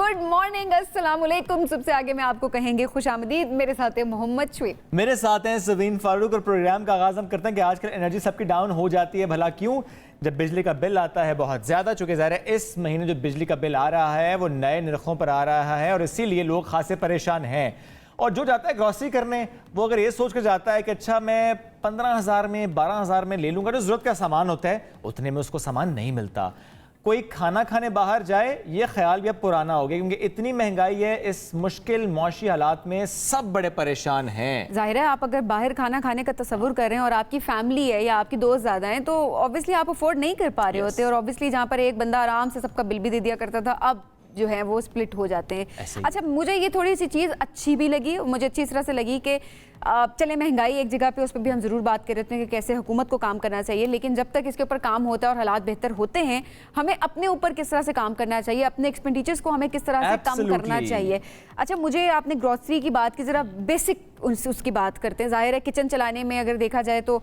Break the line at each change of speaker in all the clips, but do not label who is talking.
Good morning, अस्सलाम वालेकुम। सबसे आगे मैं आपको कहेंगे खुशामदीद। मेरे साथ है मोहम्मद शुएब,
मेरे साथ हैं सवीन फारूक। और प्रोग्राम का आगाज़ हम करते हैं कि आजकल एनर्जी सबकी डाउन हो जाती है। भला क्यों? जब बिजली का बिल आता है बहुत ज़्यादा, चूँकि ज़ाहिर है इस महीने जो बिजली का बिल आ रहा है वो नए निर्खों पर आ रहा है और इसीलिए लोग खासे परेशान हैं। और जो जाता है ग्रॉसरी करने, वो अगर ये सोच कर जाता है कि अच्छा मैं 15,000 में 12,000 में ले लूँगा, जो ज़रूरत का सामान होता है उतने में उसको सामान नहीं मिलता। कोई खाना खाने बाहर जाए, ये ख्याल भी अब पुराना हो गया, क्योंकि इतनी महंगाई है। इस मुश्किल मौशी हालात में सब बड़े परेशान हैं।
जाहिर है आप अगर बाहर खाना खाने का तस्वुर कर रहे हैं और आपकी फैमिली है या आपकी दोस्त ज़्यादा हैं तो ऑब्वियसली आप अफोर्ड नहीं कर पा रहे होते। और ऑब्वियसली जहाँ पर एक बंदा आराम से सबका बिल भी दे दिया करता था, अब जो है वो स्प्लिट हो जाते हैं। अच्छा, मुझे ये थोड़ी सी चीज़ अच्छी भी लगी, मुझे अच्छी तरह से लगी कि चले महंगाई एक जगह पे, उस पर भी हम ज़रूर बात कर रहे हैं कि कैसे हुकूमत को काम करना चाहिए, लेकिन जब तक इसके ऊपर काम होता है और हालात बेहतर होते हैं, हमें अपने ऊपर किस तरह से काम करना चाहिए, अपने एक्सपेंडिचर्स को हमें किस तरह से कम करना चाहिए। अच्छा, मुझे आपने ग्रॉसरी की बात की, ज़रा बेसिक उसकी बात करते हैं। ज़ाहिर है किचन चलाने में अगर देखा जाए तो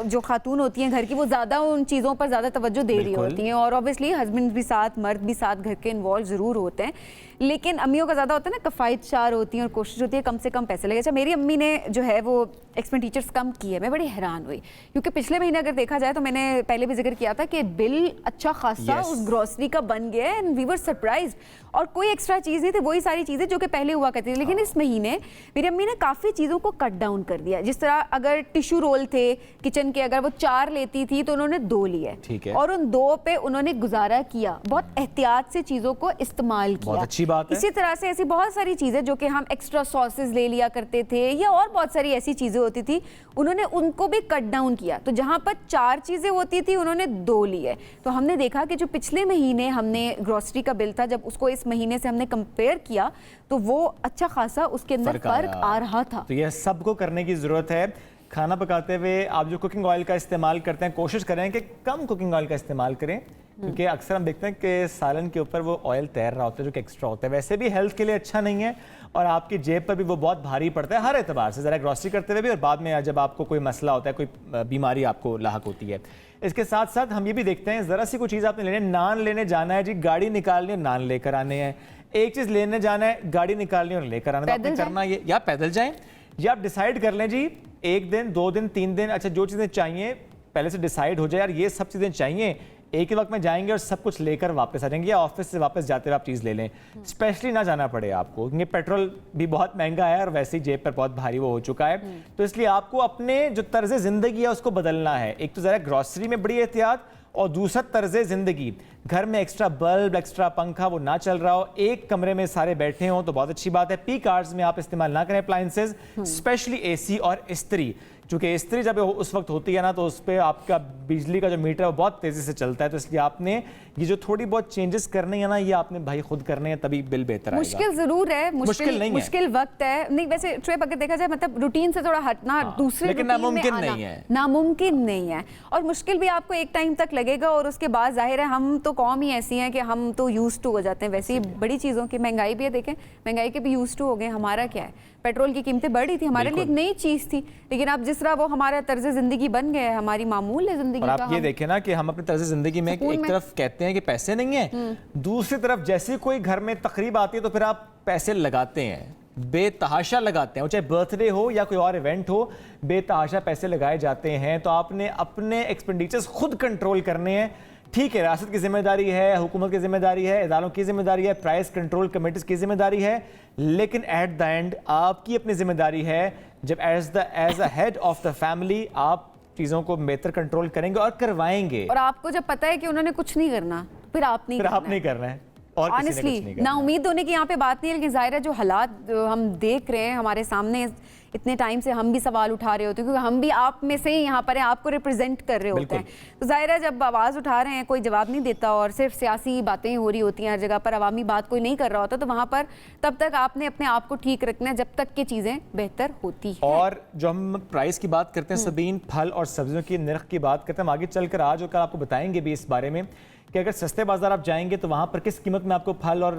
जो खातून होती हैं घर की, वो ज़्यादा उन चीज़ों पर ज़्यादा तवज्जो दे रही होती हैं और ऑब्वियसली हस्बैंड भी साथ, मर्द भी साथ घर के इन्वॉल्व ज़रूर होते हैं, लेकिन अम्मियों का ज़्यादा होता है ना, कफ़ायतशार होती हैं और कोशिश होती है कम से कम पैसे लगे। अच्छा, मेरी अम्मी ने जो है वो एक्सपेंडिचर्स कम किए, मैं बड़ी हैरान हुई, क्योंकि पिछले महीने अगर देखा जाए तो मैंने पहले भी जिक्र किया था कि बिल अच्छा खासा उस ग्रॉसरी का बन गया एंड वी वर सरप्राइज्ड। और कोई एक्स्ट्रा चीज़ नहीं थी, वही सारी चीज़ें जो कि पहले हुआ करती थी। लेकिन इस महीने मेरी अम्मी ने काफ़ी चीज़ों को कट डाउन कर दिया। जिस तरह अगर टिश्यू रोल थे किचन के, अगर वो 4 लेती थी तो उन्होंने 2 लिए,
ठीक है,
और उन 2 पे उन्होंने गुजारा किया, बहुत एहतियात से चीज़ों को इस्तेमाल किया।
बहुत अच्छी बात है।
इसी तरह से ऐसी बहुत सारी चीज़ें जो कि हम एक्स्ट्रा सॉसेस ले लिया करते थे या और बहुत सारी ऐसी चीज़ें होती थी, उन्होंने उनको भी कट डाउन किया। तो जहाँ पर 4 चीज़ें होती थी उन्होंने 2 लिए। तो हमने देखा कि जो पिछले महीने हमने ग्रॉसरी का बिल था, जब उसको इस महीने से हमने कंपेयर किया तो वो अच्छा खासा उसके अंदर फर्क आ रहा था।
तो यह सबको करने की ज़रूरत है। खाना पकाते हुए आप जो कुकिंग ऑयल का इस्तेमाल करते हैं, कोशिश करें कि कम कुकिंग ऑयल का इस्तेमाल करें, क्योंकि अक्सर हम देखते हैं कि सालन के ऊपर वो ऑयल तैर रहा होता है जो कि एक्स्ट्रा होता है। वैसे भी हेल्थ के लिए अच्छा नहीं है और आपकी जेब पर भी वो बहुत भारी पड़ता है हर एतबार से, ज़रा ग्रॉसरी करते हुए भी और बाद में जब आपको कोई मसला होता है, कोई बीमारी आपको लाहक होती है। इसके साथ साथ हम ये भी देखते हैं, ज़रा सी कोई चीज़ आपने लेने, नान लेने जाना है जी, गाड़ी निकालनी है, नान लेकर आने हैं। एक चीज़ लेने जाना है, गाड़ी निकालनी और लेकर आना, आपने करना ये, या पैदल जाएं या आप डिसाइड कर लें जी 1 दिन 2 दिन 3 दिन, अच्छा जो चीज़ें चाहिए पहले से डिसाइड हो जाए, यार ये सब चीज़ें चाहिए, एक ही वक्त में जाएंगे और सब कुछ लेकर वापस आ जाएंगे, या ऑफिस से वापस जाते हुए आप चीज़ ले लें, स्पेशली ना जाना पड़े आपको, क्योंकि पेट्रोल भी बहुत महंगा है और वैसे ही जेब पर बहुत भारी वो हो चुका है। तो इसलिए आपको अपने जो तर्ज ज़िंदगी है उसको बदलना है। एक तो ज़रा ग्रॉसरी में बड़ी एहतियात, और दूसरा तर्ज ज़िंदगी, घर में एक्स्ट्रा बल्ब, एक्स्ट्रा पंखा वो ना चल रहा हो, एक कमरे में सारे बैठे हों तो बहुत अच्छी बात है। पीक आवर्स में आप इस्तेमाल ना करें अप्लायंसेज, स्पेशली एसी और इस्त्री, क्योंकि इस्त्री जब उस वक्त होती है ना तो उस पर आपका बिजली का जो मीटर है वो बहुत तेज़ी से चलता है। तो इसलिए आपने ये जो थोड़ी बहुत चेंजेस करने हैं ना, ये आपने भाई खुद करने हैं, तभी बिल बेहतर आएगा।
मुश्किल ज़रूर है, मुश्किल नहीं, मुश्किल वक्त है। नहीं, वैसे ट्रिप अगर देखा जाए मतलब रूटीन से थोड़ा हटना, दूसरे
लेकिन नामुमकिन नहीं है,
नामुमकिन नहीं है, और मुश्किल भी आपको एक टाइम तक लगेगा और उसके बाद जाहिर है हम तो कौम ही ऐसी है कि हम तो यूज टू हो जाते हैं वैसे ही बड़ी चीज़ों की। महंगाई भी है, देखें महंगाई के भी यूज टू हो गए। हमारा क्या है, पेट्रोल की कीमतें बढ़ी थी, हमारे लिए एक नई चीज़ थी, लेकिन अब जिस तरह वो हमारा तर्ज ज़िंदगी बन गया है, हमारी मामूल है ज़िंदगी का।
आप ये देखें ना कि हम अपने तर्ज ज़िंदगी में एक तरफ कहते हैं कि पैसे नहीं है, दूसरी तरफ जैसे कोई घर में तकरीब आती है तो फिर आप पैसे लगाते हैं, बेतहाशा लगाते हैं, चाहे बर्थडे हो या कोई और इवेंट हो, बेतहाशा पैसे लगाए जाते हैं। तो आपने अपने एक्सपेंडिचर्स खुद कंट्रोल करने हैं। ठीक है, रियासत की जिम्मेदारी है, हुकूमत की जिम्मेदारी है, इदारों की जिम्मेदारी है, प्राइस कंट्रोल कमेटीज की जिम्मेदारी है, लेकिन एट द एंड आपकी अपनी जिम्मेदारी है। जब as a head of the family आप चीज़ों को बेहतर कंट्रोल करेंगे और करवाएंगे,
और आपको जब पता है कि उन्होंने कुछ नहीं करना, फिर आप नहीं करना है।
और
ऑनेस्टली ना उम्मीद होने की यहाँ पे बात नहीं है, लेकिन जाहिर है जो हालात हम देख रहे हैं हमारे सामने, इतने टाइम से हम भी सवाल उठा रहे होते हैं, क्योंकि हम भी आप में से ही यहाँ पर हैं, आपको रिप्रेजेंट कर रहे होते हैं। तो जाहिर है जब आवाज़ उठा रहे हैं कोई जवाब नहीं देता और सिर्फ सियासी बातें हो रही होती हैं हर जगह पर, अवामी बात कोई नहीं कर रहा होता, तो वहाँ पर तब तक आपने अपने आप को ठीक रखना है जब तक कि चीज़ें बेहतर होती हैं।
और जो हम प्राइस की बात करते हैं सबीन, फल और सब्जियों की नर्ख की बात करते हैं, हम आगे चलकर आज और कल आपको बताएंगे भी इस बारे में कि अगर सस्ते बाजार आप जाएंगे तो वहाँ पर किस कीमत में आपको फल और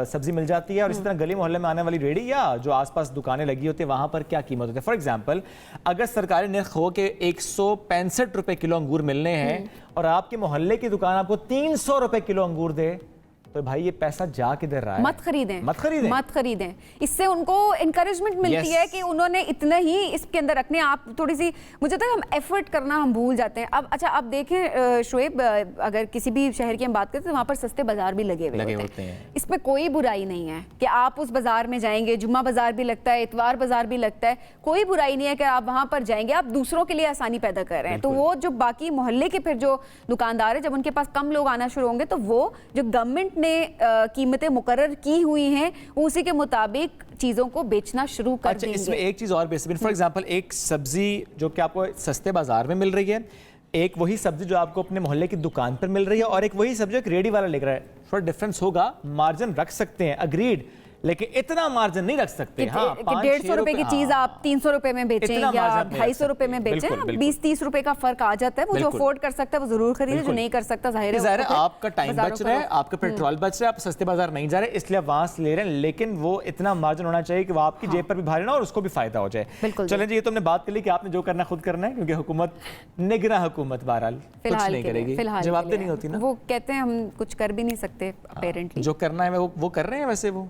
सब्जी मिल जाती है, और इसी तरह गली मोहल्ले में आने वाली रेडी या जो आसपास दुकानें लगी होती है वहाँ पर क्या कीमत होती है। फॉर एग्जांपल, अगर सरकारी नर्ख हो के 165 रुपए किलो अंगूर मिलने हैं और आपके मोहल्ले की दुकान आपको 300 रुपए किलो अंगूर दे, तो भाई ये पैसा जा किधर रहा है?
मत खरीदें,
मत खरीदें,
मत खरीदें। इससे उनको इनकरेजमेंट मिलती है कि उन्होंने इतना ही इसके अंदर रखने, आप थोड़ी सी, मुझे तो हम एफर्ट करना हम भूल जाते हैं। अब अच्छा आप देखें शोएब, अगर किसी भी शहर की हम बात करें तो वहाँ पर सस्ते बाजार भी लगे हुए होते हैं। इसमें कोई बुराई नहीं है कि आप उस बाजार में जाएंगे, जुम्मा बाजार भी लगता है, इतवार बाजार भी लगता है, कोई बुराई नहीं है कि आप वहाँ पर जाएंगे, आप दूसरों के लिए आसानी पैदा कर रहे हैं। तो वो जो बाकी मोहल्ले के फिर जो दुकानदार है, जब उनके पास कम लोग आना शुरू होंगे तो वो जो गवर्नमेंट ने कीमतें मुकर्रर की हुई हैं उसी के मुताबिक चीजों को बेचना शुरू कर देंगे।
इसमें एक चीज और बेसिक, फॉर एग्जांपल एक सब्जी जो कि आपको सस्ते बाजार में मिल रही है, एक वही सब्जी जो आपको अपने मोहल्ले की दुकान पर मिल रही है, और एक वही सब्जी एक रेडी वाला लेकर है। थोड़ा डिफरेंस होगा, मार्जिन रख सकते हैं, अग्रीड, लेकिन इतना मार्जिन नहीं रख सकते। हाँ,
150 रुपए की चीज आप 300 रुपए में बेचें या 250 रुपए में बेचें, 20-30 रुपए का फर्क आ जाता है। वो जो अफोर्ड कर सकता है वो जरूर खरीदे, जो नहीं कर सकता जाहिर है
आपका टाइम बच रहा है, आपका पेट्रोल बच रहा है, आप सस्ते बाजार नहीं जा रहे, इसलिए आप वहां से ले रहे हैं, लेकिन वो इतना मार्जिन होना चाहिए कि वो आपकी जेब पर भी भारी ना और उसको भी फायदा हो जाए। चलें जी, ये तो हमने बात कर ली कि आपने जो करना खुद करना है, क्योंकि हुकूमत निगरान हुकूमत बहरहाल कुछ नहीं करेगी, जवाबदेही नहीं होती ना।
वो कहते हैं हम कुछ कर भी नहीं सकते अपेरेंटली,
जो करना है वो कर रहे हैं। वैसे वो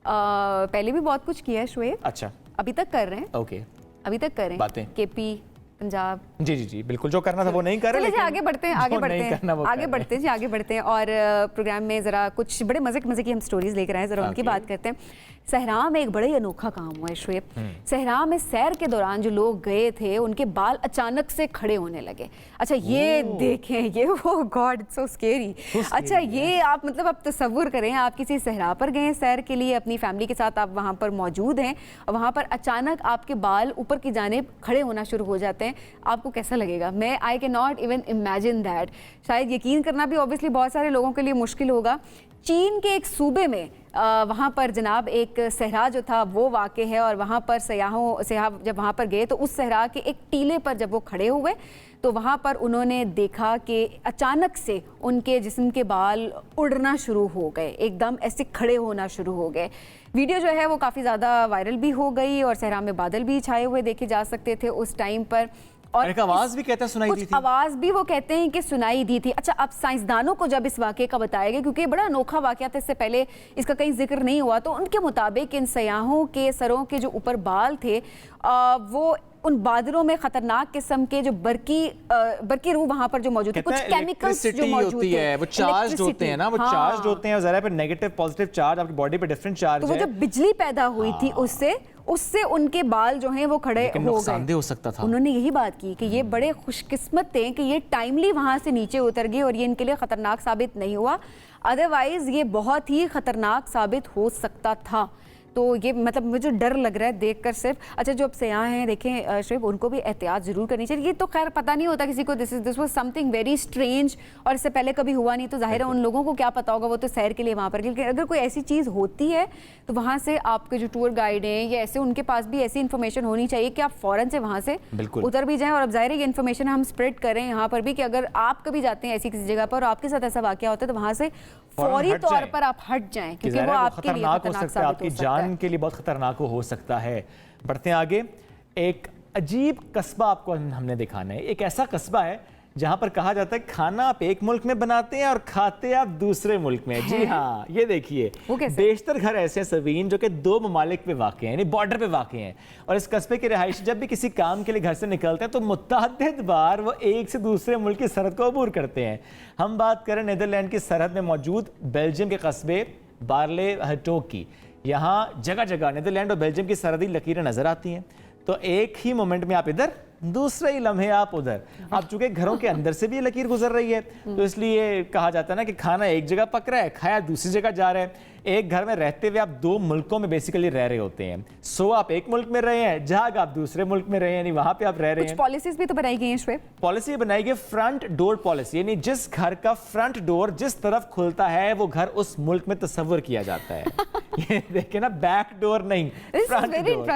पहले भी बहुत कुछ किया है शोएब,
अच्छा
अभी तक कर रहे हैं,
ओके,
अभी तक कर रहे हैं
बातें,
केपी पंजाब,
जी बिल्कुल, जो करना था वो नहीं कर रहे।
चलिए आगे बढ़ते हैं, आगे बढ़ते हैं, आगे बढ़ते हैं। और प्रोग्राम में जरा कुछ बड़े मजे की हम स्टोरीज लेकर आए, जरा उनकी बात करते हैं। सहरा में एक बड़ा ही अनोखा काम हुआ है शोएब। सहरा में सैर के दौरान जो लोग गए थे उनके बाल अचानक से खड़े होने लगे। अच्छा ये देखें, ये वो गॉड इट्स सो स्केरी। अच्छा ये आप मतलब आप तसव्वुर करें, आप किसी सहरा पर गए सैर के लिए अपनी फैमिली के साथ, आप वहाँ पर मौजूद हैं और वहाँ पर अचानक आपके बाल ऊपर की जानिब खड़े होना शुरू हो जाते हैं, आपको कैसा लगेगा? मैं I can not even imagine that. शायद यकीन करना भी ऑब्वियसली बहुत सारे लोगों के लिए मुश्किल होगा। चीन के एक सूबे में वहाँ पर जनाब एक सहरा जो था वो वाक़ है, और वहाँ पर सयाह जब वहाँ पर गए तो उस सहरा के एक टीले पर जब वो खड़े हुए तो वहाँ पर उन्होंने देखा कि अचानक से उनके जिस्म के बाल उड़ना शुरू हो गए, एकदम ऐसे खड़े होना शुरू हो गए। वीडियो जो है वो काफ़ी ज़्यादा वायरल भी हो गई और सहरा में बादल भी छाए हुए देखे जा सकते थे उस टाइम पर, और
एक आवाज भी कहता सुनाई दी थी,
आवाज भी वो कहते हैं कि सुनाई दी थी। अच्छा अब साइंसदानों को जब इस वाक़े का बताया गया, क्योंकि बड़ा अनोखा वाक़या था, इससे पहले इसका कहीं जिक्र नहीं हुआ, तो उनके मुताबिक इन सयाहों के सरों के जो ऊपर बाल थे वो उन बादलों में खतरनाक किस्म के जो बरकी रूह वहां पर जो मौजूद है, कुछ केमिकल्स जो मौजूद है,
वो चार्ज होते हैं ना, वो चार्ज होते हैं, जरा पे नेगेटिव पॉजिटिव चार्ज आपकी बॉडी पे डिफरेंट चार्ज है,
तो वो जो बिजली पैदा हुई थी उससे उनके बाल जो हैं वो खड़े हो गए।
हो सकता था।
उन्होंने यही बात की कि ये बड़े खुशकिस्मत थे कि ये टाइमली वहां से नीचे उतर गए और ये इनके लिए खतरनाक साबित नहीं हुआ, अदरवाइज ये बहुत ही खतरनाक साबित हो सकता था। तो ये मतलब मुझे डर लग रहा है देखकर सिर्फ। अच्छा जो अब सयाह हैं देखें शोएब, उनको भी एहतियात जरूर करनी चाहिए। ये तो खैर पता नहीं होता किसी को, this was something very strange और इससे पहले कभी हुआ नहीं, तो जाहिर है उन लोगों को क्या पता होगा, वो तो सैर के लिए वहाँ पर। लेकिन अगर कोई ऐसी चीज़ होती है तो वहाँ से आपके जो टूर गाइड हैं या ऐसे, उनके पास भी ऐसी इन्फॉर्मेशन होनी चाहिए कि आप फ़ौरन से वहाँ से उतर भी जाएँ। और अब जाहिर है ये इन्फॉर्मेशन हम स्प्रेड करें यहाँ पर भी कि अगर आप कभी जाते हैं ऐसी किसी जगह पर और आपके साथ ऐसा वाक़या होता है तो वहाँ से फौरी तौर पर आप हट जाएं, क्योंकि वो आपके लिए खतरनाक साबित हो सकता है, आपकी
जान के लिए बहुत खतरनाक हो सकता है। बढ़ते हैं आगे। एक अजीब कस्बा आपको हमने दिखाना है। एक ऐसा कस्बा है जहां पर कहा जाता है खाना आप एक मुल्क में बनाते हैं और खाते आप दूसरे मुल्क में। जी हाँ, ये देखिए बेशतर घर ऐसे हैं सवीन जो कि 2 ममालिक पे वाक़ हैं, यानी बॉर्डर पे वाक़ हैं। और इस कस्बे के रिहायशी जब भी किसी काम के लिए घर से निकलते हैं तो मुतअद्दिद बार वो एक से दूसरे मुल्क की सरहद को अबूर करते हैं। हम बात करें नीदरलैंड की सरहद में मौजूद बेल्जियम के कस्बे बार्ले हर्टोग की। यहाँ जगह जगह नीदरलैंड और बेल्जियम की सरहदी लकीरें नजर आती हैं, तो एक ही मोमेंट में आप इधर, दूसरे ही लम्हे आप उधर। अब चूंकि घरों के अंदर से भी ये लकीर गुजर रही है तो इसलिए कहा जाता है ना कि खाना एक जगह पक रहा है, खाया दूसरी जगह जा रहा है। एक घर में रहते हुए आप 2 मुल्कों में बेसिकली रह रहे होते हैं। सो आप एक मुल्क में रहे हैं, जाग आप दूसरे मुल्क में रहे हैं, यानी वहां पे आप रह रहे हैं।
कुछ पॉलिसीज भी तो बनाई गई हैं इस पे।
पॉलिसी बनाई गई फ्रंट डोर पॉलिसी, यानी जिस घर का फ्रंट डोर जिस तरफ खुलता है वो घर उस मुल्क में तस्वर किया जाता है। ये देखे ना, बैक डोर नहीं, फ्रंट डोर।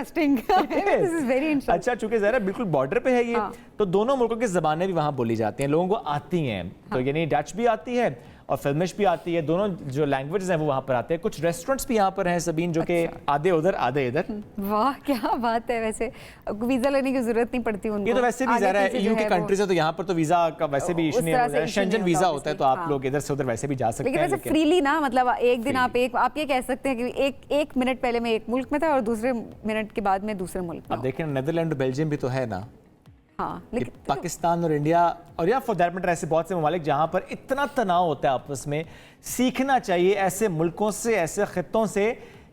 अच्छा चूंकि जरा बिल्कुल बॉर्डर पे है ये, तो दोनों मुल्कों की ज़बानें भी वहां बोली जाती हैं, लोगों को आती हैं। तो यानी डच भी आती है और फिल्मिश भी आती है, दोनों जो लैंग्वेजेस हैं वो वहाँ पर आते हैं। कुछ रेस्टोरेंट्स भी यहाँ पर हैं सबीन, जो कि आधे उधर आधे इधर।
वाह क्या बात है। वैसे वीजा लेने की जरूरत नहीं पड़ती उनको,
ये तो वैसे भी ज़रा ईयू की कंट्रीज है तो यहाँ पर तो वीजा का वैसे भी इशू नहीं होता, शेंजन वीजा होता है तो आप लोग इधर से उधर वैसे भी जा सकते हैं।
लेकिन वैसे फ्रीली ना, मतलब एक दिन आप ये कह सकते हैं कि एक मिनट पहले मैं एक मुल्क में था और दूसरे मिनट के बाद में दूसरे मुल्क में।
अब देखें नीदरलैंड और बेल्जियम भी तो है ना।
हाँ, लेकिन
पाकिस्तान और इंडिया और या फॉर दैट मैटर ऐसे बहुत से ममालिक जहां पर इतना तनाव होता है आपस में। सीखना चाहिए ऐसे मुल्कों से, ऐसे खित्तों से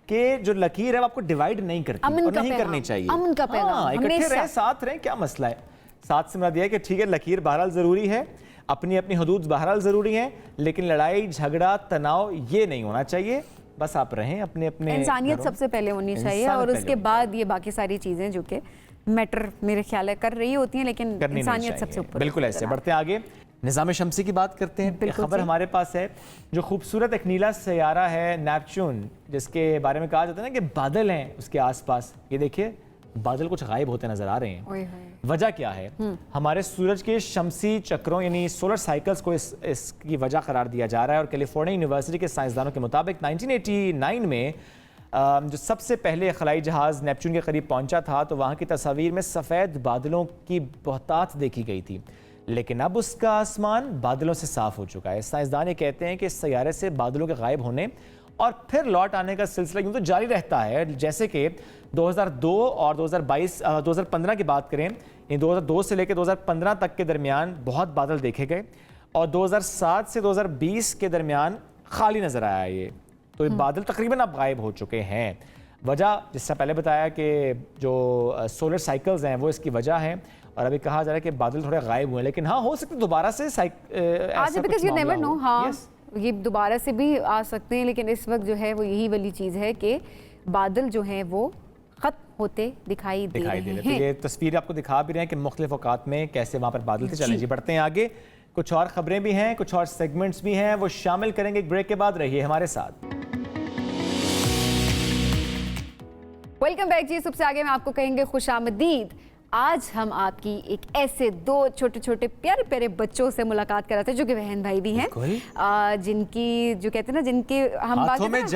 कि जो लकीर है वो आपको डिवाइड नहीं करती और नहीं करनी चाहिए।
अमन का पैगाम,
इकट्ठे रहें, साथ रहें, क्या मसला है। साथ से मुराद यह है कि ठीक है लकीर बहरहाल ज़रूरी है, अपनी अपनी हदूद बहरहाल ज़रूरी है, लेकिन लड़ाई झगड़ा तनाव ये नहीं होना चाहिए। बस आप रहें अपने अपने,
इंसानियत सबसे पहले होनी चाहिए और उसके बाद ये बाकी सारी चीज़ें जो कि मैटर मेरे ख्याल है कर रही होती हैं, लेकिन इंसानियत सबसे ऊपर।
बिल्कुल ऐसे। बढ़ते हैं आगे, निज़ाम शम्सी की बात करते हैं। खबर हमारे पास है जो खूबसूरत एक नीला सैयारा है नेपच्यून, जिसके बारे में कहा जाता है ना कि बादल हैं उसके आसपास। ये देखिए बादल कुछ गायब होते नजर आ रहे हैं। वजह क्या है? हमारे सूरज के शमसी चक्रों यानी सोलर साइकिल्स को इसकी वजह करार दिया जा रहा है। और कैलिफोर्निया यूनिवर्सिटी के साइंसदानों के मुताबिक 1989 में जो सबसे पहले खलाई जहाज़ नेपच्यून के करीब पहुंचा था तो वहाँ की तस्वीर में सफ़ेद बादलों की बहुतात देखी गई थी, लेकिन अब उसका आसमान बादलों से साफ हो चुका है। साइंसदान ये कहते हैं कि इस सैयारे से बादलों के गायब होने और फिर लौट आने का सिलसिला यूँ तो जारी रहता है। जैसे कि 2002 और 2015 की बात करें, इन 2002 से लेकर 2015 तक के दरमियान बहुत बादल देखे गए और 2007 से 2020 के दरमियान खाली नज़र आया ये। तो ये बादल तकरीबन अब गायब हो चुके हैं। वजह जिससे पहले बताया कि जो सोलर साइकिल्स हैं वो इसकी वजह है और अभी कहा जा रहा है कि बादल थोड़े गायब हुए, लेकिन हाँ हो सकता है दोबारा से
आज बिकॉज़ यू नेवर नो, हाँ ये दोबारा से भी आ सकते हैं। लेकिन इस वक्त जो है वो यही वाली चीज़ है कि बादल जो हैं वो खत्म होते दिखाई दे रहे हैं।
तो ये तस्वीर आपको दिखा भी रहे हैं कि मुख्तलिफ औकात में कैसे वहाँ पर बादल थे। चलें जी बढ़ते हैं आगे, कुछ और खबरें भी हैं, कुछ और सेगमेंट्स भी हैं, वो शामिल करेंगे एक ब्रेक के बाद। रहिए हमारे साथ।
वेलकम बैक जी। सबसे आगे में आपको कहेंगे खुशामदीद। आज हम आपकी एक ऐसे दो छोटे छोटे प्यारे प्यारे बच्चों से मुलाकात कराते हैं जो कि बहन भाई भी हैं, जिनकी जो कहते हैं ना, जिनके हम
हाथों में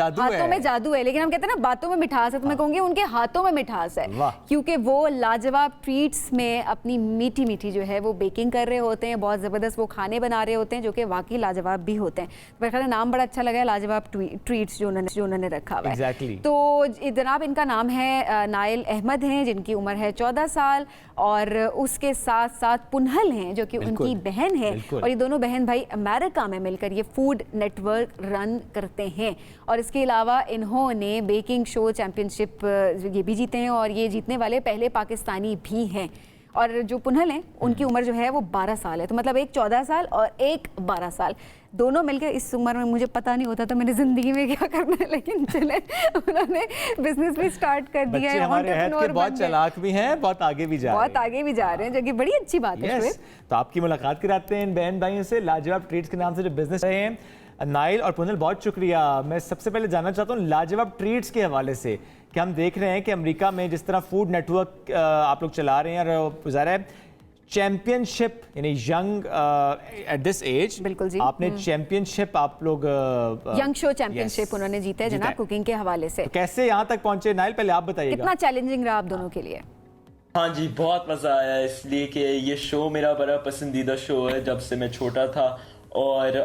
जादू
है, लेकिन हम कहते हैं ना बातों में मिठास है, तो मैं कहूँगी उनके हाथों में मिठास है, क्योंकि वो लाजवाब ट्रीट्स में अपनी मीठी मीठी जो है वो बेकिंग कर रहे होते हैं। बहुत ज़बरदस्त वो खाने बना रहे होते हैं जो कि वाकई लाजवाब भी होते हैं। मेरे ख्याल नाम बड़ा अच्छा लगा है, लाजवाब ट्रीट्स जो उन्होंने रखा हुआ है। तो जनाब इनका नाम है नाइल अहमद हैं, जिनकी उम्र है 14 साल, और उसके साथ साथ पुनहल हैं जो कि उनकी बहन है। और ये दोनों बहन भाई अमेरिका में मिलकर ये फूड नेटवर्क रन करते हैं। और इसके अलावा इन्होंने बेकिंग शो चैम्पियनशिप ये भी जीते हैं और ये जीतने वाले पहले पाकिस्तानी भी हैं। और जो पुनहल हैं उनकी उम्र जो है वो 12 साल है। तो मतलब एक 14 साल और एक 12 साल, दोनों मिलकर इस उम्र में मुझे पता नहीं होता था मैंने ज़िंदगी में क्या करना है, लेकिन चले उन्होंने बिजनेस भी स्टार्ट कर दिया है।
हमारे बहुत चालाक भी हैं, बहुत आगे भी जा रहे हैं,
जो कि बड़ी अच्छी बात है।
तो आपकी मुलाकात कराते हैं इन बहन भाइयों से। लाजवाब ट्रीट्स के नाम से जो बिजनेस रहे हैं, नाइल और पुनल बहुत शुक्रिया। मैं सबसे पहले जानना चाहता हूँ लाजवाब ट्रीट्स के हवाले से कि हम देख रहे हैं कि अमेरिका में जिस तरह फूड नेटवर्क आप लोग चला रहे हैं और ज़ाहिर है चैंपियनशिप यानी यंग एट दिस एज,
बिल्कुल जी,
आपने चैंपियनशिप आप लोग
यंग शो चैंपियनशिप उन्होंने जीता है जनाब कुकिंग के हवाले से।
तो कैसे यहाँ तक पहुंचे नाइल, पहले आप बताइएगा।
कितना चैलेंजिंग रहा आप दोनों के लिए?
हाँ जी, बहुत मज़ा आया, इसलिए कि ये शो मेरा बड़ा पसंदीदा शो है जब से मैं छोटा था। और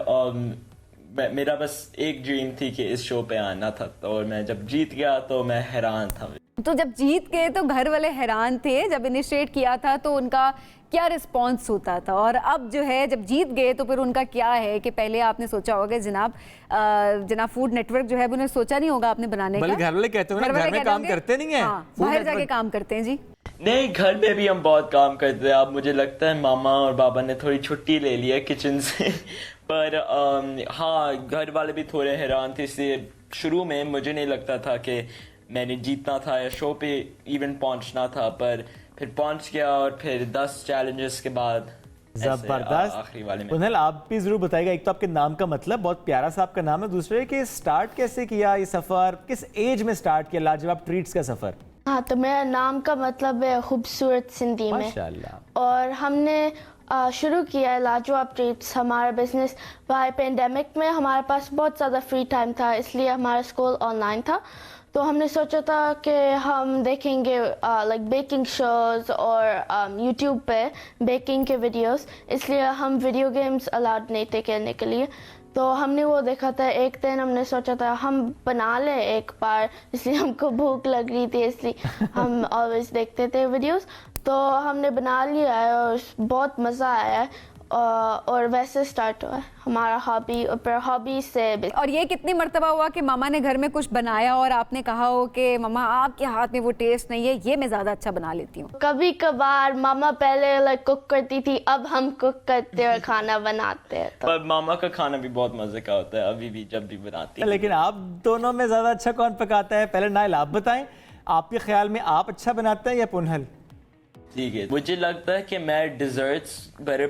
मेरा बस एक ड्रीम थी कि इस शो पे आना था, और मैं जब जीत गया तो मैं हैरान था।
तो जब जीत गए तो घर वाले हैरान थे, जब इनिशिएट किया था तो उनका क्या रिस्पांस होता था, और अब जो है जब जीत गए तो फिर उनका क्या है कि पहले आपने सोचा होगा जनाब फूड नेटवर्क जो है उन्हें सोचा नहीं होगा आपने बनाने का।
घर वाले कहते हैं घर में काम करते नहीं है,
बाहर जाके काम करते हैं जी।
नहीं, घर में भी हम बहुत काम करते हैं। अब मुझे लगता है मामा और बाबा ने थोड़ी छुट्टी ले ली है किचन से पर हाँ, घर वाले भी थोड़े हैरान थे। इसलिए शुरू में मुझे नहीं लगता था कि मैंने जीतना था या शो पे इवन पहुंचना था, पर फिर पहुंच गया। और फिर 10 चैलेंजेस के बाद
जबरदस्त।
आखिरी वाले में
पुनल आप भी जरूर बताइएगा, एक तो आपके नाम का मतलब बहुत प्यारा सा आपका नाम है, दूसरे कि स्टार्ट कैसे किया ये सफर, किस एज में स्टार्ट किया लाजवाब ट्रीट्स का सफर?
हाँ, तो मेरा नाम का मतलब है खूबसूरत सिंधी में, और हमने शुरू किया है लाजवाब ट्रीट्स हमारा बिजनेस। भाई पेंडेमिक में हमारे पास बहुत ज़्यादा फ्री टाइम था, इसलिए हमारा स्कूल ऑनलाइन था। तो हमने सोचा था कि हम देखेंगे लाइक बेकिंग शोज़ और यूट्यूब पे बेकिंग के वीडियोस, इसलिए हम वीडियो गेम्स अलाउड नहीं थे खेलने के लिए। तो हमने वो देखा था, एक दिन हमने सोचा था हम बना लें एक बार, इसलिए हमको भूख लग रही थी, इसलिए हम ऑलवेज देखते थे वीडियोस। तो हमने बना लिया है और बहुत मज़ा आया है और वैसे स्टार्ट हुआ है हमारा हॉबी, और फिर हॉबी से।
और ये कितनी मर्तबा हुआ कि मामा ने घर में कुछ बनाया और आपने कहा हो कि मम्मा आपके हाथ में वो टेस्ट नहीं है, ये मैं ज़्यादा अच्छा बना लेती हूँ?
कभी कभार मामा पहले लाइक कुक करती थी, अब हम कुक करते हैं और खाना बनाते हैं। तो
पर मामा का खाना भी बहुत मजे का होता है, अभी भी जब भी बनाती है।
लेकिन आप दोनों में ज़्यादा अच्छा कौन पकाता है? पहले नाइल आप बताएं, आपके ख्याल में आप अच्छा बनाते हैं या पुनहल?
ठीक है, मुझे लगता है कि मैं डिजर्ट्स बेहतर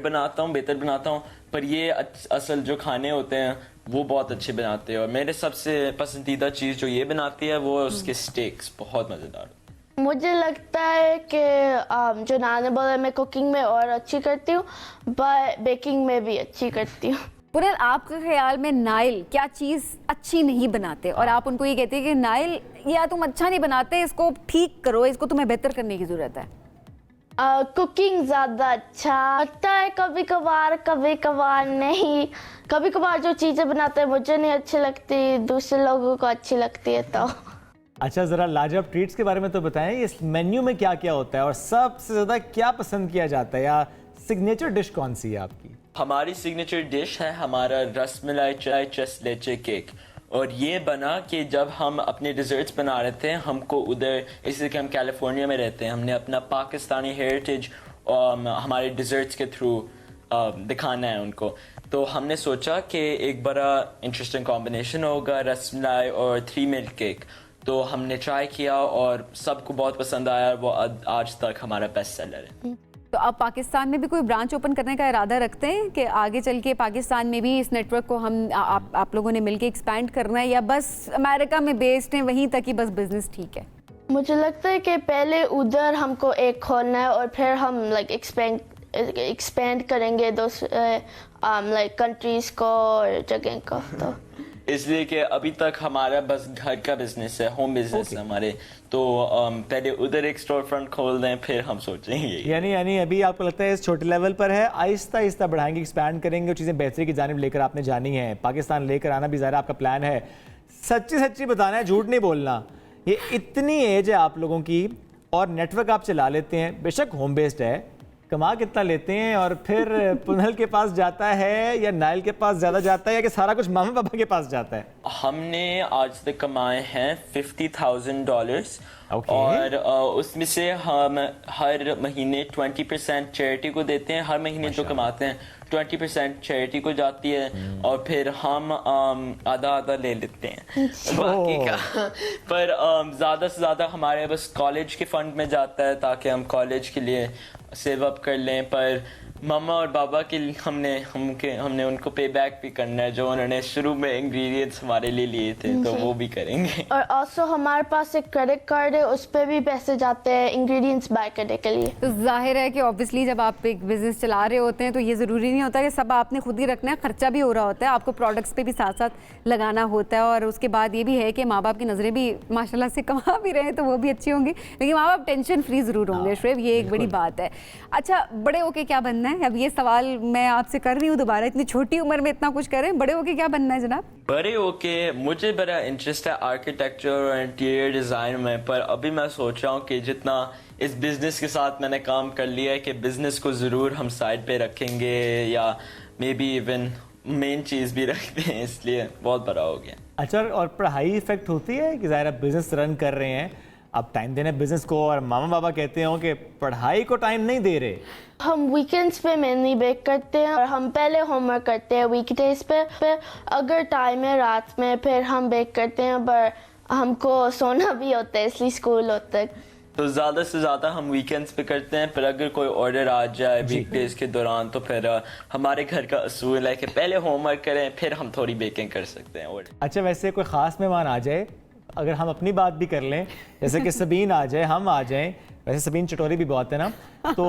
बनाता हूँ, पर ये असल जो खाने होते हैं वो बहुत अच्छे बनाते हैं। और मेरे सबसे पसंदीदा चीज़ जो ये बनाती है वो उसके स्टेक्स बहुत मज़ेदार।
मुझे लगता है कि जो नाने बोला, मैं कुकिंग में और अच्छी करती हूँ, बेकिंग में भी अच्छी करती हूँ।
पुनल, आपके ख्याल में नाइल क्या चीज़ अच्छी नहीं बनाते और आप उनको ये कहते हैं कि नाइल या तुम अच्छा नहीं बनाते, इसको ठीक करो, इसको तुम्हें बेहतर करने की ज़रूरत है?
कुकिंग ज़्यादा अच्छा लगता है कभी कभार नहीं। कभी कभार जो चीज़ें बनाते हैं मुझे नहीं अच्छी लगती, दूसरे लोगों को अच्छी लगती है। तो
अच्छा, ज़रा लाजवाब ट्रीट्स के बारे में तो बताएं, इस मेन्यू में क्या क्या होता है और सबसे ज़्यादा क्या पसंद किया जाता है, या सिग्नेचर डिश कौन सी है आपकी?
हमारी सिग्नेचर डिश है हमारा रसमलाई चाय चेस लेचे केक। और ये बना कि जब हम अपने डिज़र्ट्स बना रहे थे, हमको उधर, इसलिए कि हम कैलिफोर्निया में रहते हैं, हमने अपना पाकिस्तानी हेरिटेज हमारे डिज़र्ट्स के थ्रू दिखाना है उनको। तो हमने सोचा कि एक बड़ा इंटरेस्टिंग कॉम्बिनेशन होगा रसमलाई और 3 मिल्क केक। तो हमने ट्राई किया और सबको बहुत पसंद आया, वो आज तक हमारा बेस्ट सेलर है।
तो आप पाकिस्तान में भी कोई ब्रांच ओपन करने का इरादा रखते हैं कि आगे चल के पाकिस्तान में भी इस नेटवर्क को हम आप लोगों ने मिलके एक्सपैंड करना है, या बस अमेरिका में बेस्ड है वहीं तक ही बस बिजनेस ठीक है?
मुझे लगता है कि पहले उधर हमको एक खोलना है और फिर हम लाइक एक्सपेंड करेंगे लाइक कंट्रीज को और जगह को। तो
इसलिए कि अभी तक हमारा बस घर का बिजनेस है, होम बिजनेस है हमारे। तो पहले उधर एक स्टोर फ्रंट खोल दें, फिर हम सोचेंगे।
यानी अभी आपको लगता है इस छोटे लेवल पर है, आहिस्ता आहिस्ता बढ़ाएंगे, एक्सपैंड करेंगे और चीज़ें बेहतरी की जानिब लेकर आपने जानी है। पाकिस्तान लेकर आना भी ज़ाहिर आपका प्लान है। सच्ची बताना है, झूठ नहीं बोलना। ये इतनी एज है आप लोगों की और नेटवर्क आप चला लेते हैं, बेशक होम बेस्ड है, कमा कितना लेते हैं और फिर पुनहल के पास जाता है या नाइल के पास ज़्यादा जाता है, या कि सारा कुछ मामा पापा के पास जाता है?
हमने आज तक कमाए हैं $50,000 और उसमें से हम हर महीने 20% चैरिटी को देते हैं। हर महीने जो कमाते हैं 20% चैरिटी को जाती है और फिर हम आधा ले लेते हैं बाकी का। पर ज़्यादा से ज़्यादा हमारे बस कॉलेज के फंड में जाता है ताकि हम कॉलेज के लिए सेव अप कर लें। पर मामा और बाबा के लिए हमने उनको पे बैक भी करना है, जो उन्होंने शुरू में इंग्रेडिएंट्स हमारे लिए लिए थे, तो वो भी करेंगे।
और ऑल्सो हमारे पास एक क्रेडिट कार्ड है, उस पर भी पैसे जाते हैं इंग्रेडिएंट्स बाय करने के लिए।
तो जाहिर है कि ऑब्वियसली जब आप एक बिजनेस चला रहे होते हैं तो ये ज़रूरी नहीं होता कि सब आपने खुद ही रखना है, खर्चा भी हो रहा होता है, आपको प्रोडक्ट्स पे भी साथ साथ लगाना होता है। और उसके बाद ये भी है कि माँ बाप की नज़रें भी माशाल्लाह से कमा भी रहे हैं तो वो भी अच्छी होंगी, लेकिन माँ बाप टेंशन फ्री ज़रूर होंगे। शुएब, ये एक बड़ी बात है। अच्छा, बड़े होके क्या बनना है? अब ये सवाल मैं आपसे कर रही हूँ दोबारा, इतनी छोटी उम्र में इतना कुछ करें, बड़े होके क्या बनना है जनाब?
बड़े होके मुझे बड़ा इंटरेस्ट है आर्किटेक्चर और इंटीरियर डिज़ाइन में, पर अभी मैं सोच रहा हूँ कि जितना इस बिज़नेस के साथ मैंने काम कर लिया है कि बिज़नेस को ज़रूर हम साइड पे रखेंगे या मे बी इवन मेन चीज़ भी रखते हैं, इसलिए बहुत बड़ा हो गया।
अच्छा, और पढ़ाई इफेक्ट होती है कि ज़ाहिर बिजनेस रन कर रहे हैं, आप टाइम देने बिजनेस को, और मामा बाबा कहते हो कि पढ़ाई को टाइम नहीं दे रहे?
हम वीकेंड्स पे मेनली बेक करते हैं और हम पहले होमवर्क करते हैं वीकडेज पे, फिर अगर टाइम है रात में फिर हम बेक करते हैं, पर हमको सोना भी होता है इसलिए स्कूल होता है।
तो ज़्यादा से ज़्यादा हम वीकेंड्स पे करते हैं, पर अगर कोई ऑर्डर आ जाए वीकडेज के दौरान तो फिर हमारे घर का असूल है कि पहले होमवर्क करें फिर हम थोड़ी बेकिंग कर सकते हैं। और
अच्छा, वैसे कोई ख़ास मेहमान आ जाए अगर हम अपनी बात भी कर लें, जैसे कि सबीन आ जाए, हम आ जाएं, वैसे सबीन चटोरी भी बहुत है ना, तो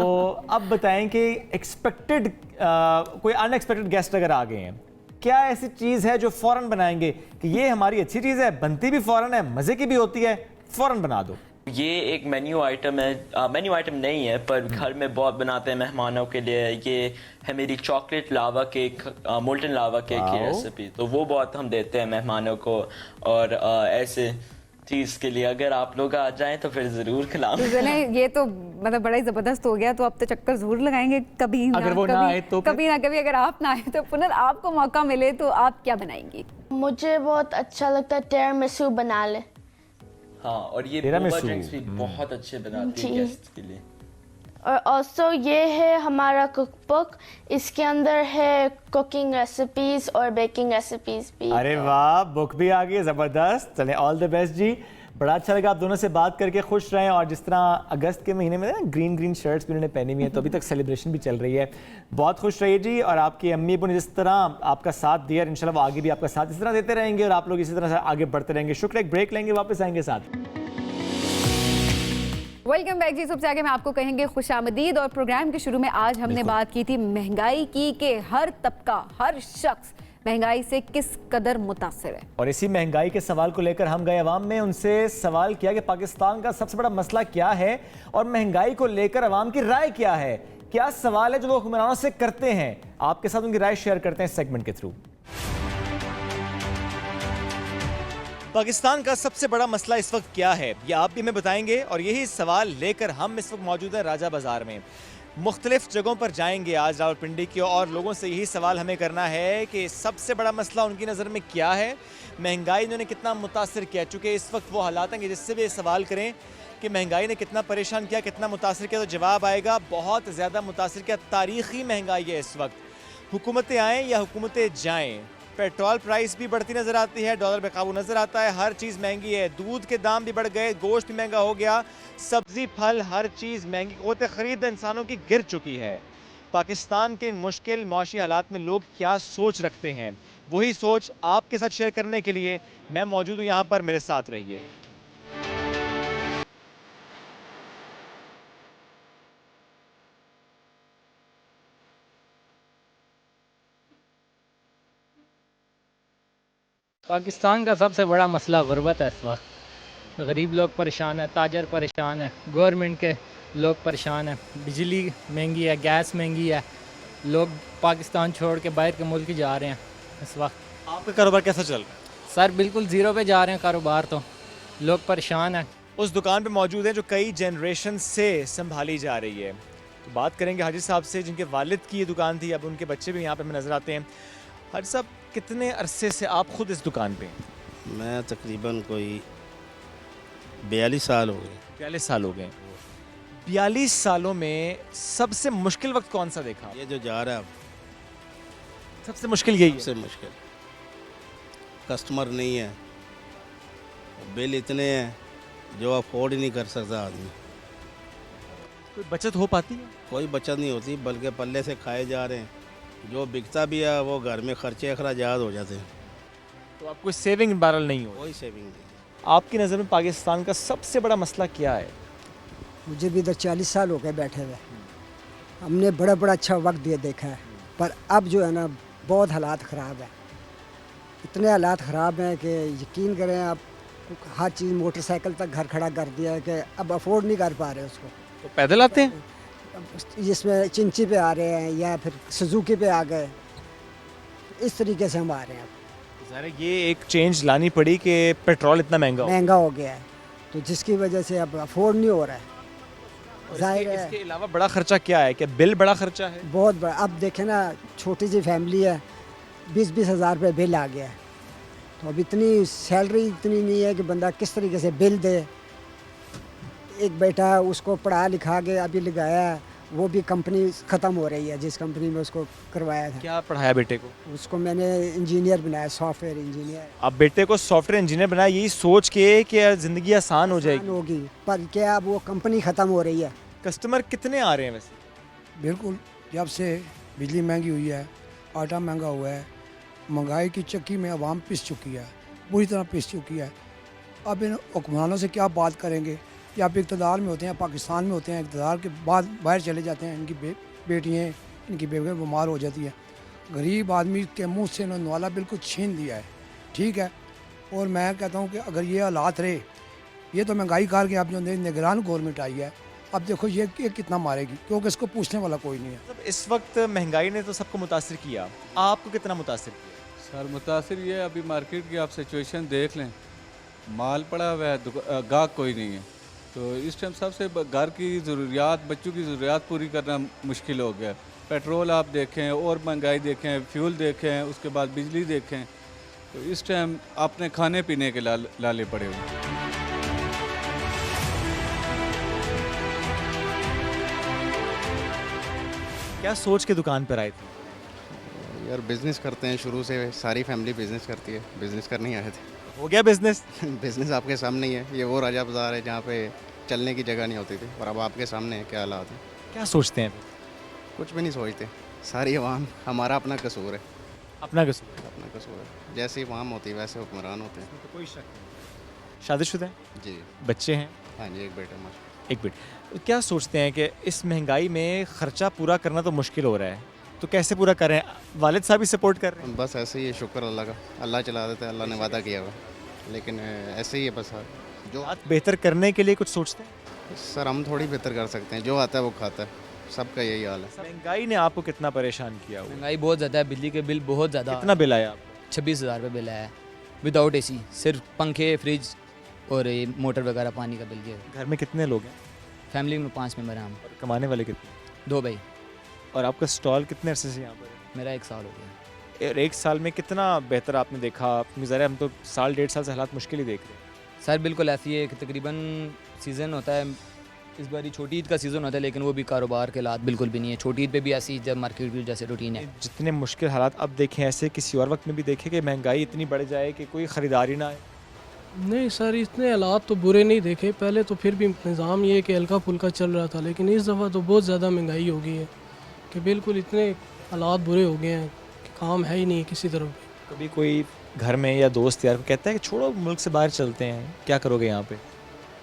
अब बताएं कि एक्सपेक्टेड कोई अनएक्सपेक्टेड गेस्ट अगर आ गए हैं, क्या ऐसी चीज़ है जो फ़ौरन बनाएंगे कि ये हमारी अच्छी चीज़ है, बनती भी फ़ौरन है, मज़े की भी होती है, फ़ौरन बना दो?
ये एक मेन्यू आइटम है, मेन्यू आइटम नहीं है पर घर में बहुत बनाते हैं मेहमानों के लिए। ये है मेरी चॉकलेट लावा केक, मोल्टन लावा केक की रेसिपी, तो वो बहुत हम देते हैं मेहमानों को। और ऐसे चीज़ के लिए अगर आप लोग आ जाएं तो फिर ज़रूर खिलाऊंगा।
तो ये तो मतलब बड़ा ही ज़बरदस्त हो गया, तो अब तो चक्कर ज़रूर लगाएंगे कभी ना,
अगर वो ना आए तो
कभी ना कभी अगर आप ना आए तो पुनर आपको मौका मिले तो आप क्या बनाएंगी?
मुझे बहुत अच्छा लगता है टिरामिसू बना ले।
हाँ, और ये
तिरामिसू।
बोबा ड्रिंक्स भी बहुत अच्छे बनाती है
जी।
गेस्ट के लिए।
और ऑल्सो ये है हमारा कुक बुक, इसके अंदर है कुकिंग रेसिपीज और बेकिंग रेसिपीज भी।
अरे वाह, बुक भी आ गई, ज़बरदस्त। चलें, ऑल द बेस्ट जी। बड़ा अच्छा लगा आप दोनों से बात करके, खुश रहें। और जिस तरह अगस्त के महीने में ना ग्रीन शर्ट्स भी उन्होंने पहनी हुई है, तो अभी तक सेलिब्रेशन भी चल रही है। बहुत खुश रहिए जी। और आपकी अम्मी अब्बू ने जिस तरह आपका साथ दिया, इंशाल्लाह वो आगे भी आपका साथ इस तरह देते रहेंगे और आप लोग इसी तरह से आगे बढ़ते रहेंगे। शुक्र, एक ब्रेक लेंगे, वापस आएंगे साथ।
वेलकम बैक जी। सबसे आगे मैं आपको कहेंगे खुशामदीद। और प्रोग्राम के शुरू में आज हमने बात की थी महंगाई की, कि हर तबका, हर शख्स महंगाई से किस कदर मुतासिर है। और
इसी महंगाई के सवाल को लेकर हम गए अवाम में, उनसे सवाल किया कि पाकिस्तान का सबसे बड़ा मसला क्या है और महंगाई को लेकर अवाम की राय क्या है। क्या सवाल है जो वो हुक्मरानों से करते हैं। आपके साथ उनकी राय शेयर करते हैं इस सेगमेंट के थ्रू। पाकिस्तान का सबसे बड़ा मसला इस वक्त क्या है, ये आप भी हमें बताएंगे। और यही सवाल लेकर हम इस वक्त मौजूद हैं राजा बाजार में। मुख्तलिफ जगहों पर जाएंगे आज रावलपिंडी की, और लोगों से यही सवाल हमें करना है कि सबसे बड़ा मसला उनकी नज़र में क्या है, महंगाई ने कितना मुतासर किया। चूँकि इस वक्त वो हालात हैं कि जिससे भी ये सवाल करें कि महंगाई ने कितना परेशान किया, कितना मुतासर किया, तो जवाब आएगा बहुत ज़्यादा मुतासर किया। तारीख़ी महंगाई है इस वक्त। हुकूमतें आएँ या हुकूमतें जाएँ, पेट्रोल प्राइस भी बढ़ती नज़र आती है, डॉलर बेकाबू नज़र आता है, हर चीज़ महंगी है। दूध के दाम भी बढ़ गए, गोश्त भी महंगा हो गया, सब्ज़ी फल हर चीज़ महंगी होते ख़रीद इंसानों की गिर चुकी है। पाकिस्तान के मुश्किल माशी हालात में लोग क्या सोच रखते हैं, वही सोच आपके साथ शेयर करने के लिए मैं मौजूद हूँ यहाँ पर। मेरे साथ रहिए।
पाकिस्तान का सबसे बड़ा मसला गुर्बत है इस वक्त। गरीब लोग परेशान हैं, ताजर परेशान है, गवर्नमेंट के लोग परेशान हैं, बिजली महंगी है, गैस महंगी है, लोग पाकिस्तान छोड़ के बाहर के मुल्क जा रहे हैं इस वक्त।
आपका कारोबार कैसा चल रहा है?
सर बिल्कुल ज़ीरो पे जा रहे हैं कारोबार, तो लोग परेशान हैं।
उस दुकान पे मौजूद हैं जो कई जनरेशन से संभाली जा रही है। तो बात करेंगे हाजी साहब से, जिनके वालिद की ये दुकान थी, अब उनके बच्चे भी यहाँ पे हमें नज़र आते हैं। हाजी साहब, कितने अरसे से आप खुद इस दुकान पे?
मैं तकरीबन कोई 42 साल हो गए।
42 साल हो गए। 42 सालों में सबसे मुश्किल वक्त कौन सा देखा?
ये जो जा रहा है
सबसे मुश्किल यही है।
सबसे मुश्किल, कस्टमर नहीं है, बिल इतने हैं जो अफोर्ड ही नहीं कर सकता आदमी।
कोई बचत हो पाती है?
कोई बचत नहीं होती, बल्कि पल्ले से खाए जा रहे हैं। जो बिकता भी है वो घर में खर्चे अखराजात हो जाते हैं,
तो आप कोई सेविंग बैरल नहीं हो?
कोई सेविंग नहीं।
आपकी नज़र में पाकिस्तान का सबसे बड़ा मसला क्या है?
मुझे भी इधर 40 साल हो गए बैठे हुए। हमने बड़ा बड़ा अच्छा वक्त दिया देखा है, पर अब जो है ना बहुत हालात ख़राब है। इतने हालात ख़राब हैं कि यकीन करें आप, हर चीज़ मोटरसाइकिल तक घर खड़ा कर दिया है कि अब अफोर्ड नहीं कर पा रहे उसको।
तो पैदल आते हैं?
जिसमें चिंची पे आ रहे हैं या फिर सुजुकी पे आ गए, इस तरीके से हम आ रहे हैं। अब
ज़ाहिर है ये एक चेंज लानी पड़ी कि पेट्रोल इतना महंगा हो।
महंगा हो गया है, तो जिसकी वजह से अब अफोर्ड नहीं हो रहा है। जाहिर है
इसके अलावा बड़ा खर्चा क्या है? क्या बिल बड़ा खर्चा है?
बहुत बड़ा। अब देखें ना, छोटी सी फैमिली है, 20-20 हज़ार रुपये बिल आ गया है। तो अब इतनी सैलरी इतनी नहीं है कि बंदा किस तरीके से बिल दे। एक बेटा उसको पढ़ा लिखा के अभी लगाया, वो भी कंपनी ख़त्म हो रही है जिस कंपनी में उसको करवाया था।
क्या पढ़ाया बेटे को?
उसको मैंने इंजीनियर बनाया, सॉफ्टवेयर इंजीनियर।
आप बेटे को सॉफ्टवेयर इंजीनियर बनाया यही सोच के कि ज़िंदगी आसान हो जाएगी?
होगी, पर क्या अब वो कंपनी ख़त्म हो रही है।
कस्टमर कितने आ रहे हैं वैसे?
बिल्कुल, जब से बिजली महंगी हुई है, आटा महंगा हुआ है, महंगाई की चक्की में आवाम पिस चुकी है, बुरी तरह पिस चुकी है। अब इन हुक्मरानों से क्या बात करेंगे कि आप इक़्तिदार में होते हैं, पाकिस्तान में होते हैं, इक़्तिदार के बाद बाहर चले जाते हैं, इनकी बेटियाँ इनकी बेटियाँ बीमार हो जाती हैं। गरीब आदमी के मुंह से इन्होंने वाला बिल्कुल छीन दिया है, ठीक है। और मैं कहता हूँ कि अगर ये हालात रहे, ये तो महंगाई कार के आप जो निगरान गवर्नमेंट आई है, अब देखो ये कितना मारेगी, क्योंकि इसको पूछने वाला कोई नहीं है।
मतलब इस वक्त महंगाई ने तो सबको मुतासिर किया, आपको कितना मुतासिर किया?
सर मुतासिर ये है, अभी मार्केट की आप सिचुएशन देख लें, माल पड़ा हुआ है, गाहक कोई नहीं है, तो इस टाइम सबसे घर की ज़रूरियात, बच्चों की ज़रूरियात पूरी करना मुश्किल हो गया। पेट्रोल आप देखें और महंगाई देखें, फ्यूल देखें, उसके बाद बिजली देखें, तो इस टाइम अपने खाने पीने के लाले पड़े हुए।
क्या सोच के दुकान पर आए थे?
यार बिज़नेस करते हैं, शुरू से सारी फैमिली बिज़नेस करती है, बिज़नेस करने ही आए थे।
हो गया बिजनेस?
बिज़नेस आपके सामने ही है, ये वो राजा बाज़ार है जहाँ पे चलने की जगह नहीं होती थी, और अब आपके सामने है क्या हालात है।
क्या सोचते हैं?
कुछ भी नहीं सोचते, सारी आवाम, हमारा अपना कसूर है,
अपना कसूर?
अपना कसूर है, जैसी आवाम होती है वैसे हुक्मरान होते हैं।
तो कोई शक नहीं। शादीशुदा हैं?
जी
बच्चे हैं?
हाँ जी, एक बेटा माशा।
एक मिनट, क्या सोचते हैं कि इस महंगाई में ख़र्चा पूरा करना तो मुश्किल हो रहा है, तो कैसे पूरा करें? वालिद साहब भी सपोर्ट कर रहे हैं?
बस ऐसे ही है, शुक्र अल्लाह का, अल्लाह चला देता है, अल्लाह ने वादा किया हुआ, लेकिन ऐसे ही है बस। जो
बात बेहतर करने के लिए कुछ सोचते हैं?
सर हम थोड़ी बेहतर कर सकते हैं, जो आता है वो खाता है, सबका यही हाल है।
महंगाई ने आपको कितना परेशान किया हुआ?
महंगाई बहुत ज़्यादा है, बिजली के बिल बहुत ज़्यादा।
कितना बिल आया आपको?
26,000 रुपये बिल आया है, विदाउट एसी, सिर्फ पंखे, फ्रिज और ये मोटर वगैरह पानी का बिल दिया।
घर में कितने लोग हैं?
फैमिली में 5 मेंबर हैं हम।
और कमाने वाले कितने?
2 भाई।
और आपका स्टॉल कितने अरसे से यहाँ पर है?
मेरा 1 साल हो गया।
और 1 साल में कितना बेहतर आपने देखा? गुज़ारा हम तो साल 1.5 साल से हालात मुश्किल ही देख रहे हैं।
सर बिल्कुल ऐसी है कि तकरीबन सीज़न होता है, इस बार छोटी ईद का सीज़न होता है, लेकिन वो भी कारोबार के हालात बिल्कुल भी नहीं है। छोटी ईद पे भी ऐसी जब मार्केट की जैसे रूटीन है।
जितने मुश्किल हालात अब देखें, ऐसे किसी और वक्त में भी देखें कि महंगाई इतनी बढ़ जाए कि कोई ख़रीदारी ना आए?
नहीं सर, इतने हालात तो बुरे नहीं देखे, पहले तो फिर भी निज़ाम ये कि हल्का फुल्का चल रहा था, लेकिन इस दफ़ा तो बहुत ज़्यादा महंगाई हो गई है कि बिल्कुल इतने हालात बुरे हो गए हैं कि काम है ही नहीं किसी तरफ भी।
कभी कोई घर में या दोस्त यार को कहता है कि छोड़ो मुल्क से बाहर चलते हैं, क्या करोगे यहाँ पे?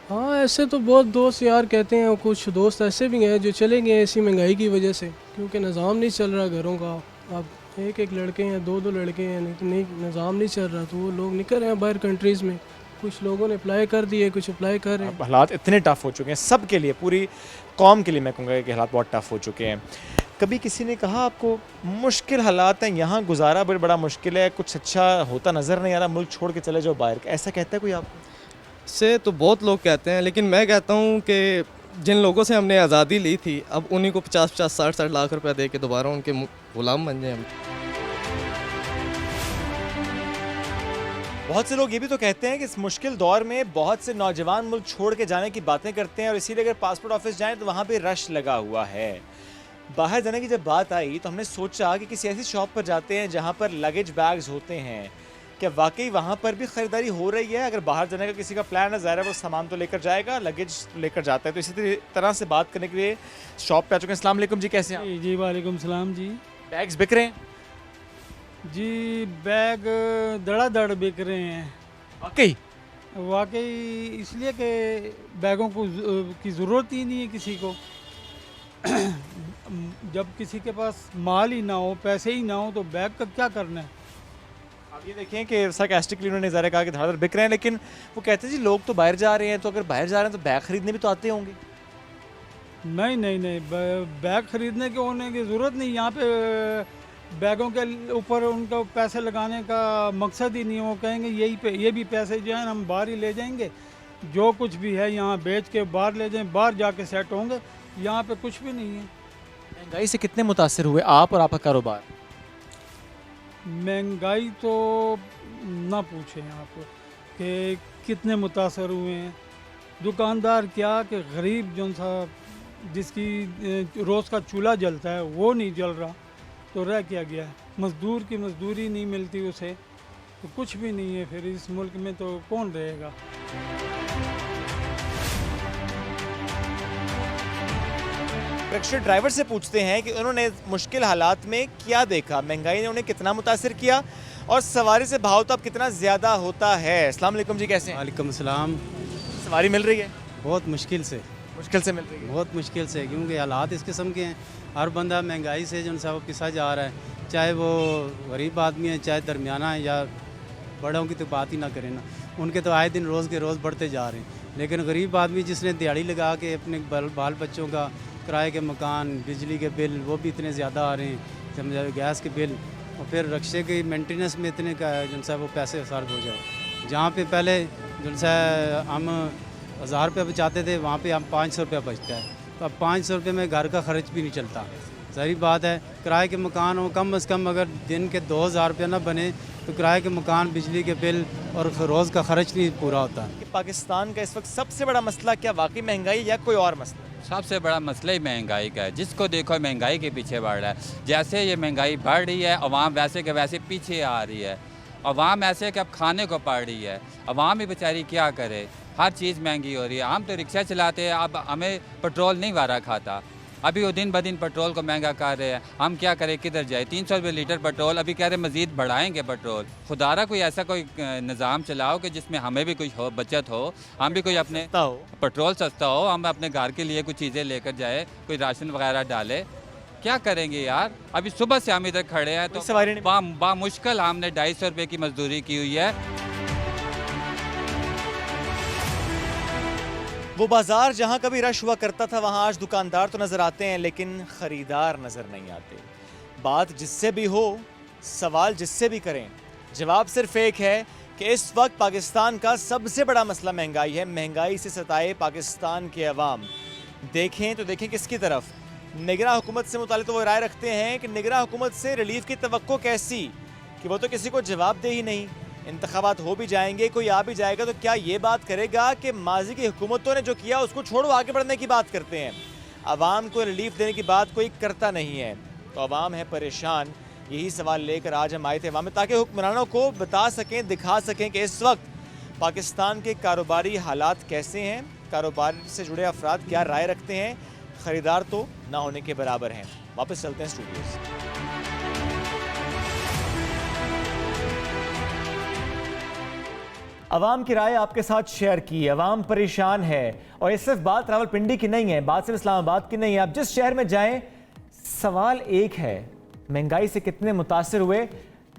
हाँ, ऐसे तो बहुत दोस्त यार कहते हैं, कुछ दोस्त ऐसे भी हैं जो चले गए ऐसी महंगाई की वजह से, क्योंकि निज़ाम नहीं चल रहा घरों का। अब एक लड़के हैं, 2 लड़के हैं, नहीं निज़ाम नहीं चल रहा, तो वो लोग निकल रहे हैं बाहर कंट्रीज़ में। कुछ लोगों ने अप्लाई कर दिए, कुछ अप्लाई कर रहे हैं।
हालात इतने टफ़ हो चुके हैं सब के लिए, पूरी कौम के लिए मैं कहूँगा कि हालात बहुत टफ़ हो चुके हैं। कभी किसी ने कहा आपको मुश्किल हालात हैं, यहाँ गुजारा बड़ा मुश्किल है, कुछ अच्छा होता नज़र नहीं आ रहा, मुल्क छोड़ के चले जाओ बाहर, ऐसा कहता है कोई आपको?
से तो बहुत लोग कहते हैं, लेकिन मैं कहता हूँ कि जिन लोगों से हमने आज़ादी ली थी, अब उन्हीं को 50-50, 60-60 लाख रुपया दे के दोबारा उनके गुलाम बन जाए हम।
बहुत से लोग ये भी तो कहते हैं कि इस मुश्किल दौर में बहुत से नौजवान मुल्क छोड़ के जाने की बातें करते हैं, और इसीलिए अगर पासपोर्ट ऑफिस जाएं तो वहाँ पे रश लगा हुआ है। बाहर जाने की जब बात आई तो हमने सोचा कि किसी ऐसी शॉप पर जाते हैं जहाँ पर लगेज बैग्स होते हैं, क्या वाकई वहाँ पर भी ख़रीदारी हो रही है? अगर बाहर जाने का किसी का प्लान है, ज़ाहिर है वो सामान तो लेकर जाएगा, लगेज लेकर जाता है। तो इसी तरह से बात करने के लिए शॉप पे आ चुके हैं। अस्सलाम वालेकुम जी, कैसे हैं?
जी वालेकुम सलाम जी।
बैग्स बिक रहे हैं?
जी बैग धड़ाधड़ बिक रहे हैं। वाकई इसलिए कि बैगों को की ज़रूरत ही नहीं है किसी को। जब किसी के पास माल ही ना हो, पैसे ही ना हो, तो बैग का क्या करना है?
आप ये देखें कि सार्कास्टिकली उन्होंने ज़रा कहा कि धड़ाधड़ बिक रहे हैं, लेकिन वो कहते हैं जी लोग तो बाहर जा रहे हैं, तो अगर बाहर जा रहे हैं तो बैग ख़रीदने भी तो आते होंगे।
नहीं नहीं नहीं, बैग ख़रीदने के होने की ज़रूरत नहीं। यहाँ पे बैगों के ऊपर उनका पैसे लगाने का मकसद ही नहीं। वो कहेंगे ये भी पैसे जो हैं हम बाहर ही ले जाएंगे, जो कुछ भी है यहाँ बेच के बाहर ले जाएं, बाहर जाके सेट होंगे। यहाँ पे कुछ भी नहीं है।
महंगाई से कितने मुतासिर हुए आप और आपका कारोबार?
महंगाई तो ना पूछें आप कि कितने मुतासर हुए हैं। दुकानदार क्या कि गरीब जो सा जिसकी रोज़ का चूल्हा जलता है वो नहीं जल रहा, तो रह क्या गया है? मज़दूर की मज़दूरी नहीं मिलती उसे, तो कुछ भी नहीं है। फिर इस मुल्क में तो कौन रहेगा?
रिक्शा ड्राइवर से पूछते हैं कि उन्होंने मुश्किल हालात में क्या देखा, महंगाई ने उन्हें कितना मुतासिर किया, और सवारी से भाव तो अब कितना ज़्यादा होता है। अस्सलाम वालेकुम जी, कैसे हैं?
वालेकुम सलाम।
सवारी मिल रही है?
बहुत मुश्किल से
मिल रही है।
बहुत मुश्किल से, क्योंकि हालात इस किस्म के हैं। हर बंदा महंगाई से जो है वो पिसा जा रहा है, चाहे वो गरीब आदमी है, चाहे दरमियाना है, या बड़ों की तो बात ही ना करें ना, उनके तो आए दिन रोज़ के रोज़ बढ़ते जा रहे हैं। लेकिन गरीब आदमी जिसने दिहाड़ी लगा के अपने बाल बच्चों का किराए के मकान, बिजली के बिल वो भी इतने ज़्यादा आ रहे हैं, समझा, गैस के बिल, और फिर रक्शे की मेंटेनेंस में इतने का जो है वो पैसे सर्व हो जाए। जहाँ पे पहले जो है हम 1000 रुपये बचाते थे, वहाँ पे हम 500 रुपया बचता है। तो अब 500 रुपये में घर का खर्च भी नहीं चलता। सारी बात है, किराए के मकान हो, कम से कम अगर दिन के 2000 रुपये ना बने तो किराए के मकान, बिजली के बिल और रोज़ का खर्च नहीं पूरा होता।
कि पाकिस्तान का इस वक्त सबसे बड़ा मसला क्या वाकई महंगाई या कोई और मसला?
सबसे बड़ा मसला ही महंगाई का है। जिसको देखो महंगाई के पीछे बढ़ रहा है। जैसे ये महंगाई बढ़ रही है, अवाम वैसे के वैसे पीछे आ रही है। अवाम ऐसे कि अब खाने को पड़ रही है, अवाम ही बेचारी क्या करे, हर चीज़ महंगी हो रही है। हम तो रिक्शा चलाते हैं, अब हमें पेट्रोल नहीं वारा खाता, अभी वो दिन ब दिन पेट्रोल को महंगा कर रहे हैं। हम क्या करें, किधर जाए? 300 रुपये लीटर पेट्रोल, अभी कह रहे मज़ीद बढ़ाएंगे पेट्रोल। खुदारा कोई ऐसा कोई निज़ाम चलाओ कि जिसमें हमें भी कुछ हो, बचत हो, हम भी कोई अपने पेट्रोल सस्ता हो, हम अपने घर के लिए कुछ चीज़ें लेकर जाए, कोई राशन वगैरह डाले। क्या करेंगे यार? अभी सुबह से हम इधर खड़े हैं तो बामुश्किल हमने 250 रुपये की मजदूरी की हुई है।
वो बाजार जहाँ कभी रश हुआ करता था, वहाँ आज दुकानदार तो नज़र आते हैं लेकिन ख़रीदार नज़र नहीं आते। बात जिससे भी हो, सवाल जिससे भी करें, जवाब सिर्फ एक है कि इस वक्त पाकिस्तान का सबसे बड़ा मसला महंगाई है। महंगाई से सताए पाकिस्तान के अवाम देखें तो देखें किसकी तरफ। निगरां हुकूमत से मुताल्लिक़ तो वो राय रखते हैं कि निगरां हुकूमत से रिलीफ की तवक्को कैसी, कि वो तो किसी को जवाब दे ही नहीं। इंतखाबात हो भी जाएंगे, कोई आ भी जाएगा तो क्या ये बात करेगा कि माजी की हुकूमतों ने जो किया उसको छोड़ो, आगे बढ़ने की बात करते हैं। अवाम को रिलीफ देने की बात कोई करता नहीं है, तो अवाम है परेशान। यही सवाल लेकर आज हम आए थे अवाम में, ताकि हुक्मरानों को बता सकें, दिखा सकें कि इस वक्त पाकिस्तान के कारोबारी हालात कैसे हैं, कारोबार से जुड़े अफराद क्या राय रखते हैं। ख़रीदार तो ना होने के बराबर हैं। वापस चलते हैं स्टूडियो से। अवाम की राय आपके साथ शेयर की। अवाम परेशान है और ये सिर्फ बात रावलपिंडी की नहीं है, बात सिर्फ इस्लामाबाद की नहीं है। आप जिस शहर में जाएं, सवाल एक है, महंगाई से कितने मुतासिर हुए।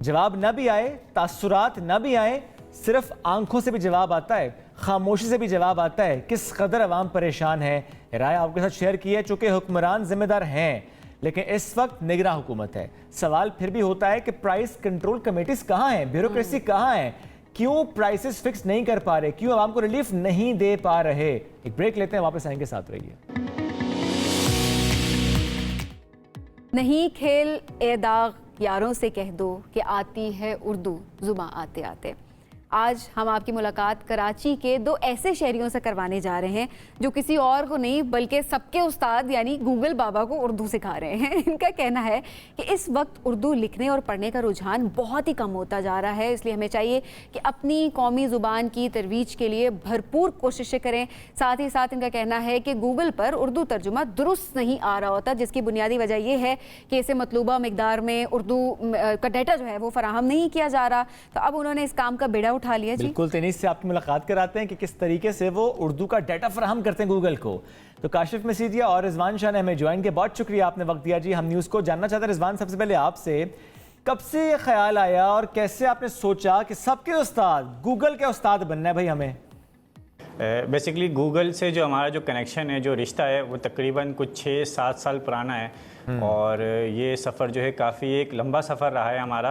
जवाब न भी आए, तासुरात न भी आए, सिर्फ आंखों से भी जवाब आता है, खामोशी से भी जवाब आता है किस कदर अवाम परेशान है। राय आपके साथ शेयर की है। चूँकि हुक्मरान जिम्मेदार हैं, लेकिन इस वक्त निगरां हुकूमत है। सवाल फिर भी होता है कि प्राइस कंट्रोल कमेटीज कहाँ हैं, ब्यूरोक्रेसी कहाँ है, क्यों प्राइसेस फिक्स नहीं कर पा रहे, क्यों आवाम को रिलीफ नहीं दे पा रहे। एक ब्रेक लेते हैं, वापस आएंगे, साथ रहिए।
नहीं खेल ए दाग यारों से कह दो कि आती है उर्दू जुबां आते आते। आज हम आपकी मुलाकात कराची के दो ऐसे शहरियों से करवाने जा रहे हैं जो किसी और को नहीं बल्कि सबके उस्ताद यानी गूगल बाबा को उर्दू सिखा रहे हैं। इनका कहना है कि इस वक्त उर्दू लिखने और पढ़ने का रुझान बहुत ही कम होता जा रहा है, इसलिए हमें चाहिए कि अपनी कौमी ज़ुबान की तरवीज के लिए भरपूर कोशिशें करें। साथ ही साथ इनका कहना है कि गूगल पर उर्दू तर्जुमा दुरुस्त नहीं आ रहा होता, जिसकी बुनियादी वजह यह है कि इसे मतलूबा मिकदार में उर्दू का डाटा जो है वो फराहम नहीं किया जा रहा। तो अब उन्होंने इस काम का बेड़ा उठा लिया।
बिल्कुल, तेनीस से आपकी मुलाकात कराते हैं कि किस तरीके से वो उर्दू का डाटा फराहम करते हैं गूगल को। तो काशिफ मसीदिया और रिजवान शाह ने हमें ज्वाइन किया। बहुत शुक्रिया, आपने वक्त दिया जी। हम न्यूज़ को जानना चाहते हैं रिजवान, सबसे पहले आपसे, कब से ये ख्याल आया और कैसे आपने सोचा कि सबके उस्ताद गूगल के उस्ताद बनना है भाई हमें?
बेसिकली गूगल से जो हमारा जो कनेक्शन है, जो रिश्ता है, वो तकरीबन कुछ 6-7 साल पुराना है। और ये सफ़र जो है काफ़ी एक लंबा सफ़र रहा है हमारा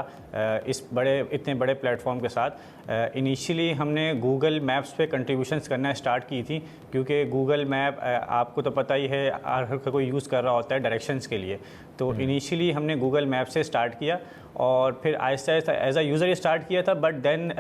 इस इतने बड़े प्लेटफॉर्म के साथ। इनिशियली हमने गूगल मैप्स पे कंट्रीब्यूशंस करना स्टार्ट की थी, क्योंकि गूगल मैप आपको तो पता ही है हर कोई यूज़ कर रहा होता है डायरेक्शंस के लिए। तो इनिशियली हमने गूगल मैप से स्टार्ट किया और फिर Aahista Aahista as a user start किया था। बट देन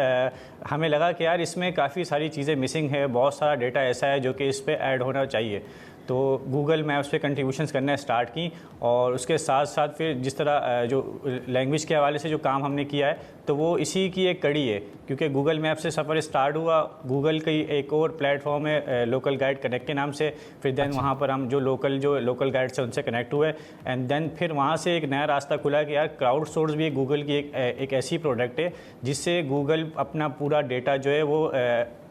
हमें लगा कि यार इसमें काफ़ी सारी चीज़ें मिसिंग है, बहुत सारा डेटा ऐसा है जो कि इस पर ऐड होना चाहिए। तो गूगल मैप्स पे कंट्रीब्यूशंस करना स्टार्ट की, और उसके साथ साथ फिर जिस तरह जो लैंग्वेज के हवाले से जो काम हमने किया है तो वो इसी की एक कड़ी है, क्योंकि गूगल मैप से सफ़र स्टार्ट हुआ। गूगल की एक और प्लेटफॉर्म है लोकल गाइड कनेक्ट के नाम से, फिर देन वहाँ पर हम जो लोकल गाइड से उनसे कनेक्ट हुए, एंड देन फिर वहाँ से एक नया रास्ता खुला कि यार क्राउड सोर्स भी गूगल की एक ऐसी प्रोडक्ट है जिससे गूगल अपना पूरा डेटा जो है वो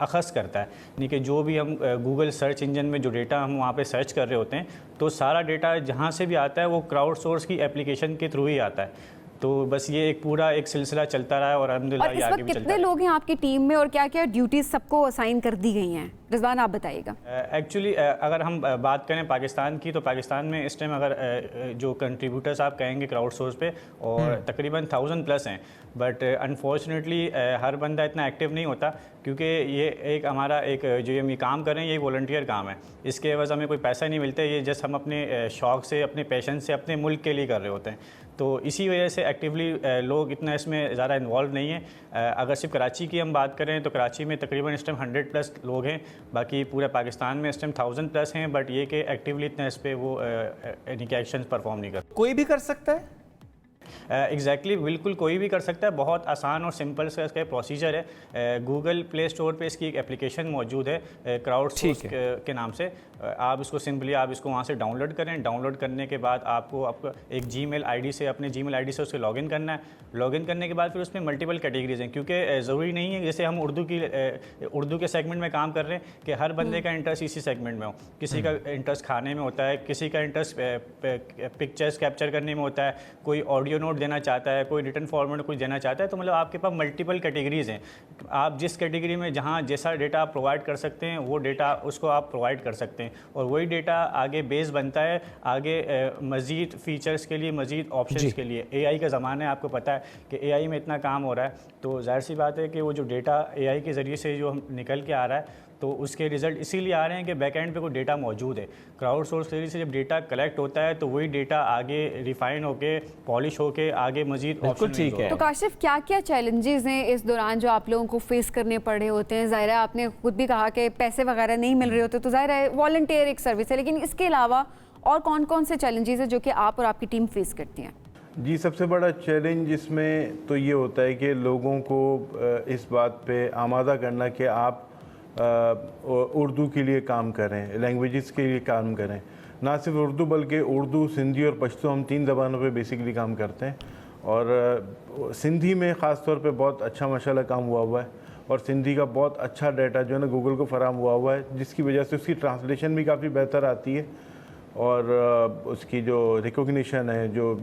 अखज़ करता है, यानी कि जो भी हम गूगल सर्च इंजन में जो डेटा हम वहाँ पे सर्च कर रहे होते हैं तो सारा डेटा जहाँ से भी आता है वो क्राउड सोर्स की एप्लीकेशन के थ्रू ही आता है। तो बस ये एक पूरा एक सिलसिला चलता रहा है और अल्हम्दुलिल्लाह ये आगे भी चलता है।
कितने लोग हैं आपकी टीम में और क्या क्या ड्यूटीज सबको असाइन कर दी गई हैं? रिजवान आप बताइएगा।
एक्चुअली अगर हम बात करें पाकिस्तान की, तो पाकिस्तान में इस टाइम अगर जो कंट्रीब्यूटर्स आप कहेंगे क्राउड सोर्स पे और तकरीबन 1000+ हैं, बट अनफॉर्चुनेटली हर बंदा इतना एक्टिव नहीं होता, क्योंकि ये एक हमारा एक जो हम ये काम कर रहे हैं ये वॉलंटियर काम है, इसके एवज़ हमें कोई पैसा नहीं मिलता, ये जस्ट हम अपने शौक़ से, अपने पैशन से, अपने मुल्क के लिए कर रहे होते हैं। तो इसी वजह से एक्टिवली लोग इतना इसमें ज़्यादा इन्वॉल्व नहीं है। अगर सिर्फ कराची की हम बात करें तो कराची में तकरीबन इस टाइम 100+ लोग हैं, बाकी पूरे पाकिस्तान में इस टाइम 1000+ हैं, बट ये कि एक्टिवली इतना इस पर वो यानी कि एक्शन परफॉर्म नहीं करते।
कोई भी कर सकता है?
एग्जैक्टली बिल्कुल कोई भी कर सकता है, बहुत आसान और सिंपल सा इसका प्रोसीजर है। गूगल प्ले स्टोर पे इसकी एक एप्लीकेशन मौजूद है क्राउड सोर्स के नाम से, आप इसको सिंपली आप इसको वहाँ से डाउनलोड करें। डाउनलोड करने के बाद आपको एक जीमेल आईडी से, अपने जीमेल आईडी से उससे लॉगिन करना है। लॉगिन करने के बाद फिर उसमें मल्टीपल कैटेगरीज हैं, क्योंकि ज़रूरी नहीं है जैसे हम उर्दू के सेगमेंट में काम कर रहे हैं कि हर बंदे का इंटरेस्ट इसी सेगमेंट में हो। किसी का इंटरेस्ट खाने में होता है, किसी का इंटरेस्ट पिक्चर्स कैप्चर करने में होता है, कोई ऑडियो नोट देना चाहता है, कोई रिटर्न फॉर्मेट कुछ देना चाहता है। तो मतलब आपके पास मल्टीपल कैटेगरीज हैं, आप जिस कैटेगरी में जहाँ जैसा डेटा आप प्रोवाइड कर सकते हैं वो डेटा उसको आप प्रोवाइड कर सकते हैं, और वही डेटा आगे बेस बनता है आगे मज़ीद फ़ीचर्स के लिए, मज़ीद ऑप्शंस के लिए। एआई का ज़माना है, आपको पता है कि एआई में इतना काम हो रहा है, तो जाहिर सी बात है कि वो जो डेटा एआई के ज़रिए से जो निकल के आ रहा है तो उसके रिज़ल्ट इसीलिए आ रहे हैं कि बैकएंड पे कोई डेटा मौजूद है। क्राउड सोर्स के जरिए से जब डेटा कलेक्ट होता है तो वही डेटा आगे रिफाइन होके, पॉलिश होके आगे मज़ीद ऑप्शन।
ठीक है।
तो काशिफ क्या क्या चैलेंजेस हैं इस दौरान जो आप लोगों को फेस करने पड़ रहे होते हैं? ज़ाहिर है आपने खुद भी कहा कि पैसे वगैरह नहीं मिल रहे होते, तो ज़ाहिर है वॉलंटियर एक सर्विस है, लेकिन इसके अलावा और कौन कौन से चैलेंजेस हैं जो कि आप और आपकी टीम फेस करती हैं?
जी, सबसे बड़ा चैलेंज इसमें तो ये होता है कि लोगों को इस बात पे आमादा करना कि आप उर्दू के लिए काम करें, लैंग्वेजेस के लिए काम करें। ना सिर्फ उर्दू बल्कि उर्दू, सिंधी और पश्तो, हम 3 ज़बानों पे बेसिकली काम करते हैं, और सिंधी में ख़ास तौर पे बहुत अच्छा माशाल्लाह काम हुआ है, और सिंधी का बहुत अच्छा डाटा जो है ना गूगल को फराहम हुआ है, जिसकी वजह से उसकी ट्रांसलेशन भी काफ़ी बेहतर आती है, और उसकी जो रिकॉग्निशन है, जो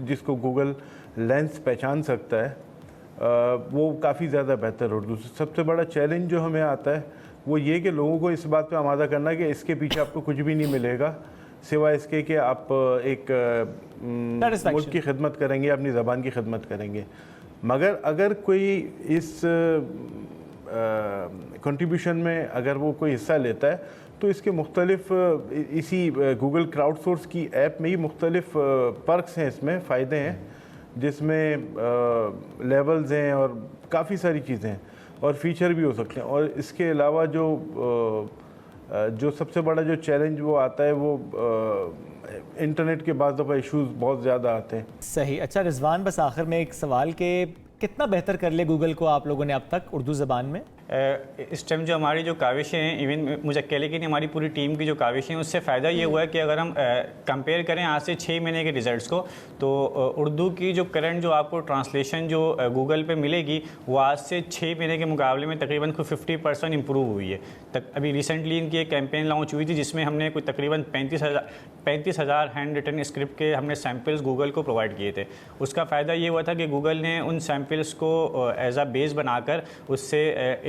जिसको गूगल लेंस पहचान सकता है, वो काफ़ी ज़्यादा बेहतर उर्दू से। सबसे बड़ा चैलेंज जो हमें आता है वो ये कि लोगों को इस बात पे आमादा करना कि इसके पीछे आपको कुछ भी नहीं मिलेगा सिवाय इसके कि आप एक मुल्क की खिदमत करेंगे, अपनी ज़बान की खिदमत करेंगे। मगर अगर कोई इस कंट्रीब्यूशन में अगर वो कोई हिस्सा लेता है तो इसके मुख्तलिफ, इसी गूगल क्राउड सोर्स की ऐप में ही मुख्तलिफ पर्क्स हैं, इसमें फ़ायदे हैं, जिसमें लेवल्स हैं और काफ़ी सारी चीज़ें हैं और फीचर भी हो सकते हैं। और इसके अलावा जो सबसे बड़ा जो चैलेंज वो आता है वो इंटरनेट के बाद दफ़ा इश्यूज़ बहुत ज़्यादा आते हैं।
सही। अच्छा रिजवान, बस आखिर में एक सवाल के कितना बेहतर कर लिया गूगल को आप लोगों ने अब तक उर्दू ज़बान में?
इस टाइम जो हमारी जो काविशें हैं, इवन मुझे अकेले की नहीं, हमारी पूरी टीम की जो काविशें हैं, उससे फ़ायदा ये हुआ है कि अगर हम कंपेयर करें आज से 6 महीने के रिज़ल्ट्स को, तो उर्दू की जो करंट जो आपको ट्रांसलेशन जो गूगल पे मिलेगी वो आज से 6 महीने के मुकाबले में तकरीबन कोई 50% इम्प्रूव हुई है। अभी रिसेंटली इनकी एक कैंपेन लॉन्च हुई थी जिसमें हमने कोई तकरीबन 35,000 हैंड रिटन स्क्रिप्ट के हमने सैम्पल्स गूगल को प्रोवाइड किए थे। उसका फ़ायदा ये हुआ था कि गूगल ने उन सैम्पल्स को एज अ बेस बनाकर उससे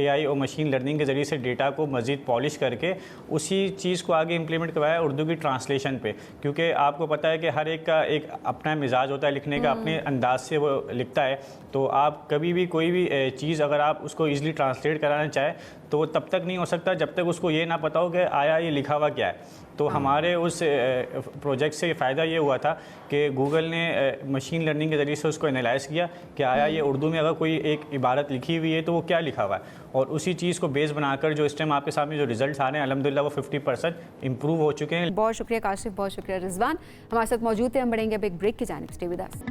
एआई और मशीन लर्निंग के ज़रिए से डेटा को मज़ीद पॉलिश करके उसी चीज़ को आगे इम्प्लीमेंट करवाया उर्दू की ट्रांसलेशन पे, क्योंकि आपको पता है कि हर एक का एक अपना मिजाज होता है लिखने का, अपने अंदाज से वो लिखता है। तो आप कभी भी कोई भी चीज़ अगर आप उसको ईज़िली ट्रांसलेट कराना चाहें तो तब तक नहीं हो सकता जब तक उसको ये ना पता हो कि आया ये लिखा हुआ क्या है। तो हमारे उस प्रोजेक्ट से फ़ायदा ये हुआ था कि गूगल ने मशीन लर्निंग के ज़रिए से उसको एनालाइज़ किया कि आया ये उर्दू में अगर कोई एक इबारत लिखी हुई है तो वो क्या लिखा हुआ है, और उसी चीज़ को बेस बनाकर जो इस टाइम आपके सामने जो रिजल्ट्स आ रहे हैं अल्हम्दुलिल्लाह वो 50% इम्प्रूव हो चुके हैं।
बहुत शुक्रिया काशिफ, बहुत शुक्रिया रिजवान, हमारे साथ मौजूद थे। हम बढ़ेंगे अब एक ब्रेक की जानिब। Stay with us.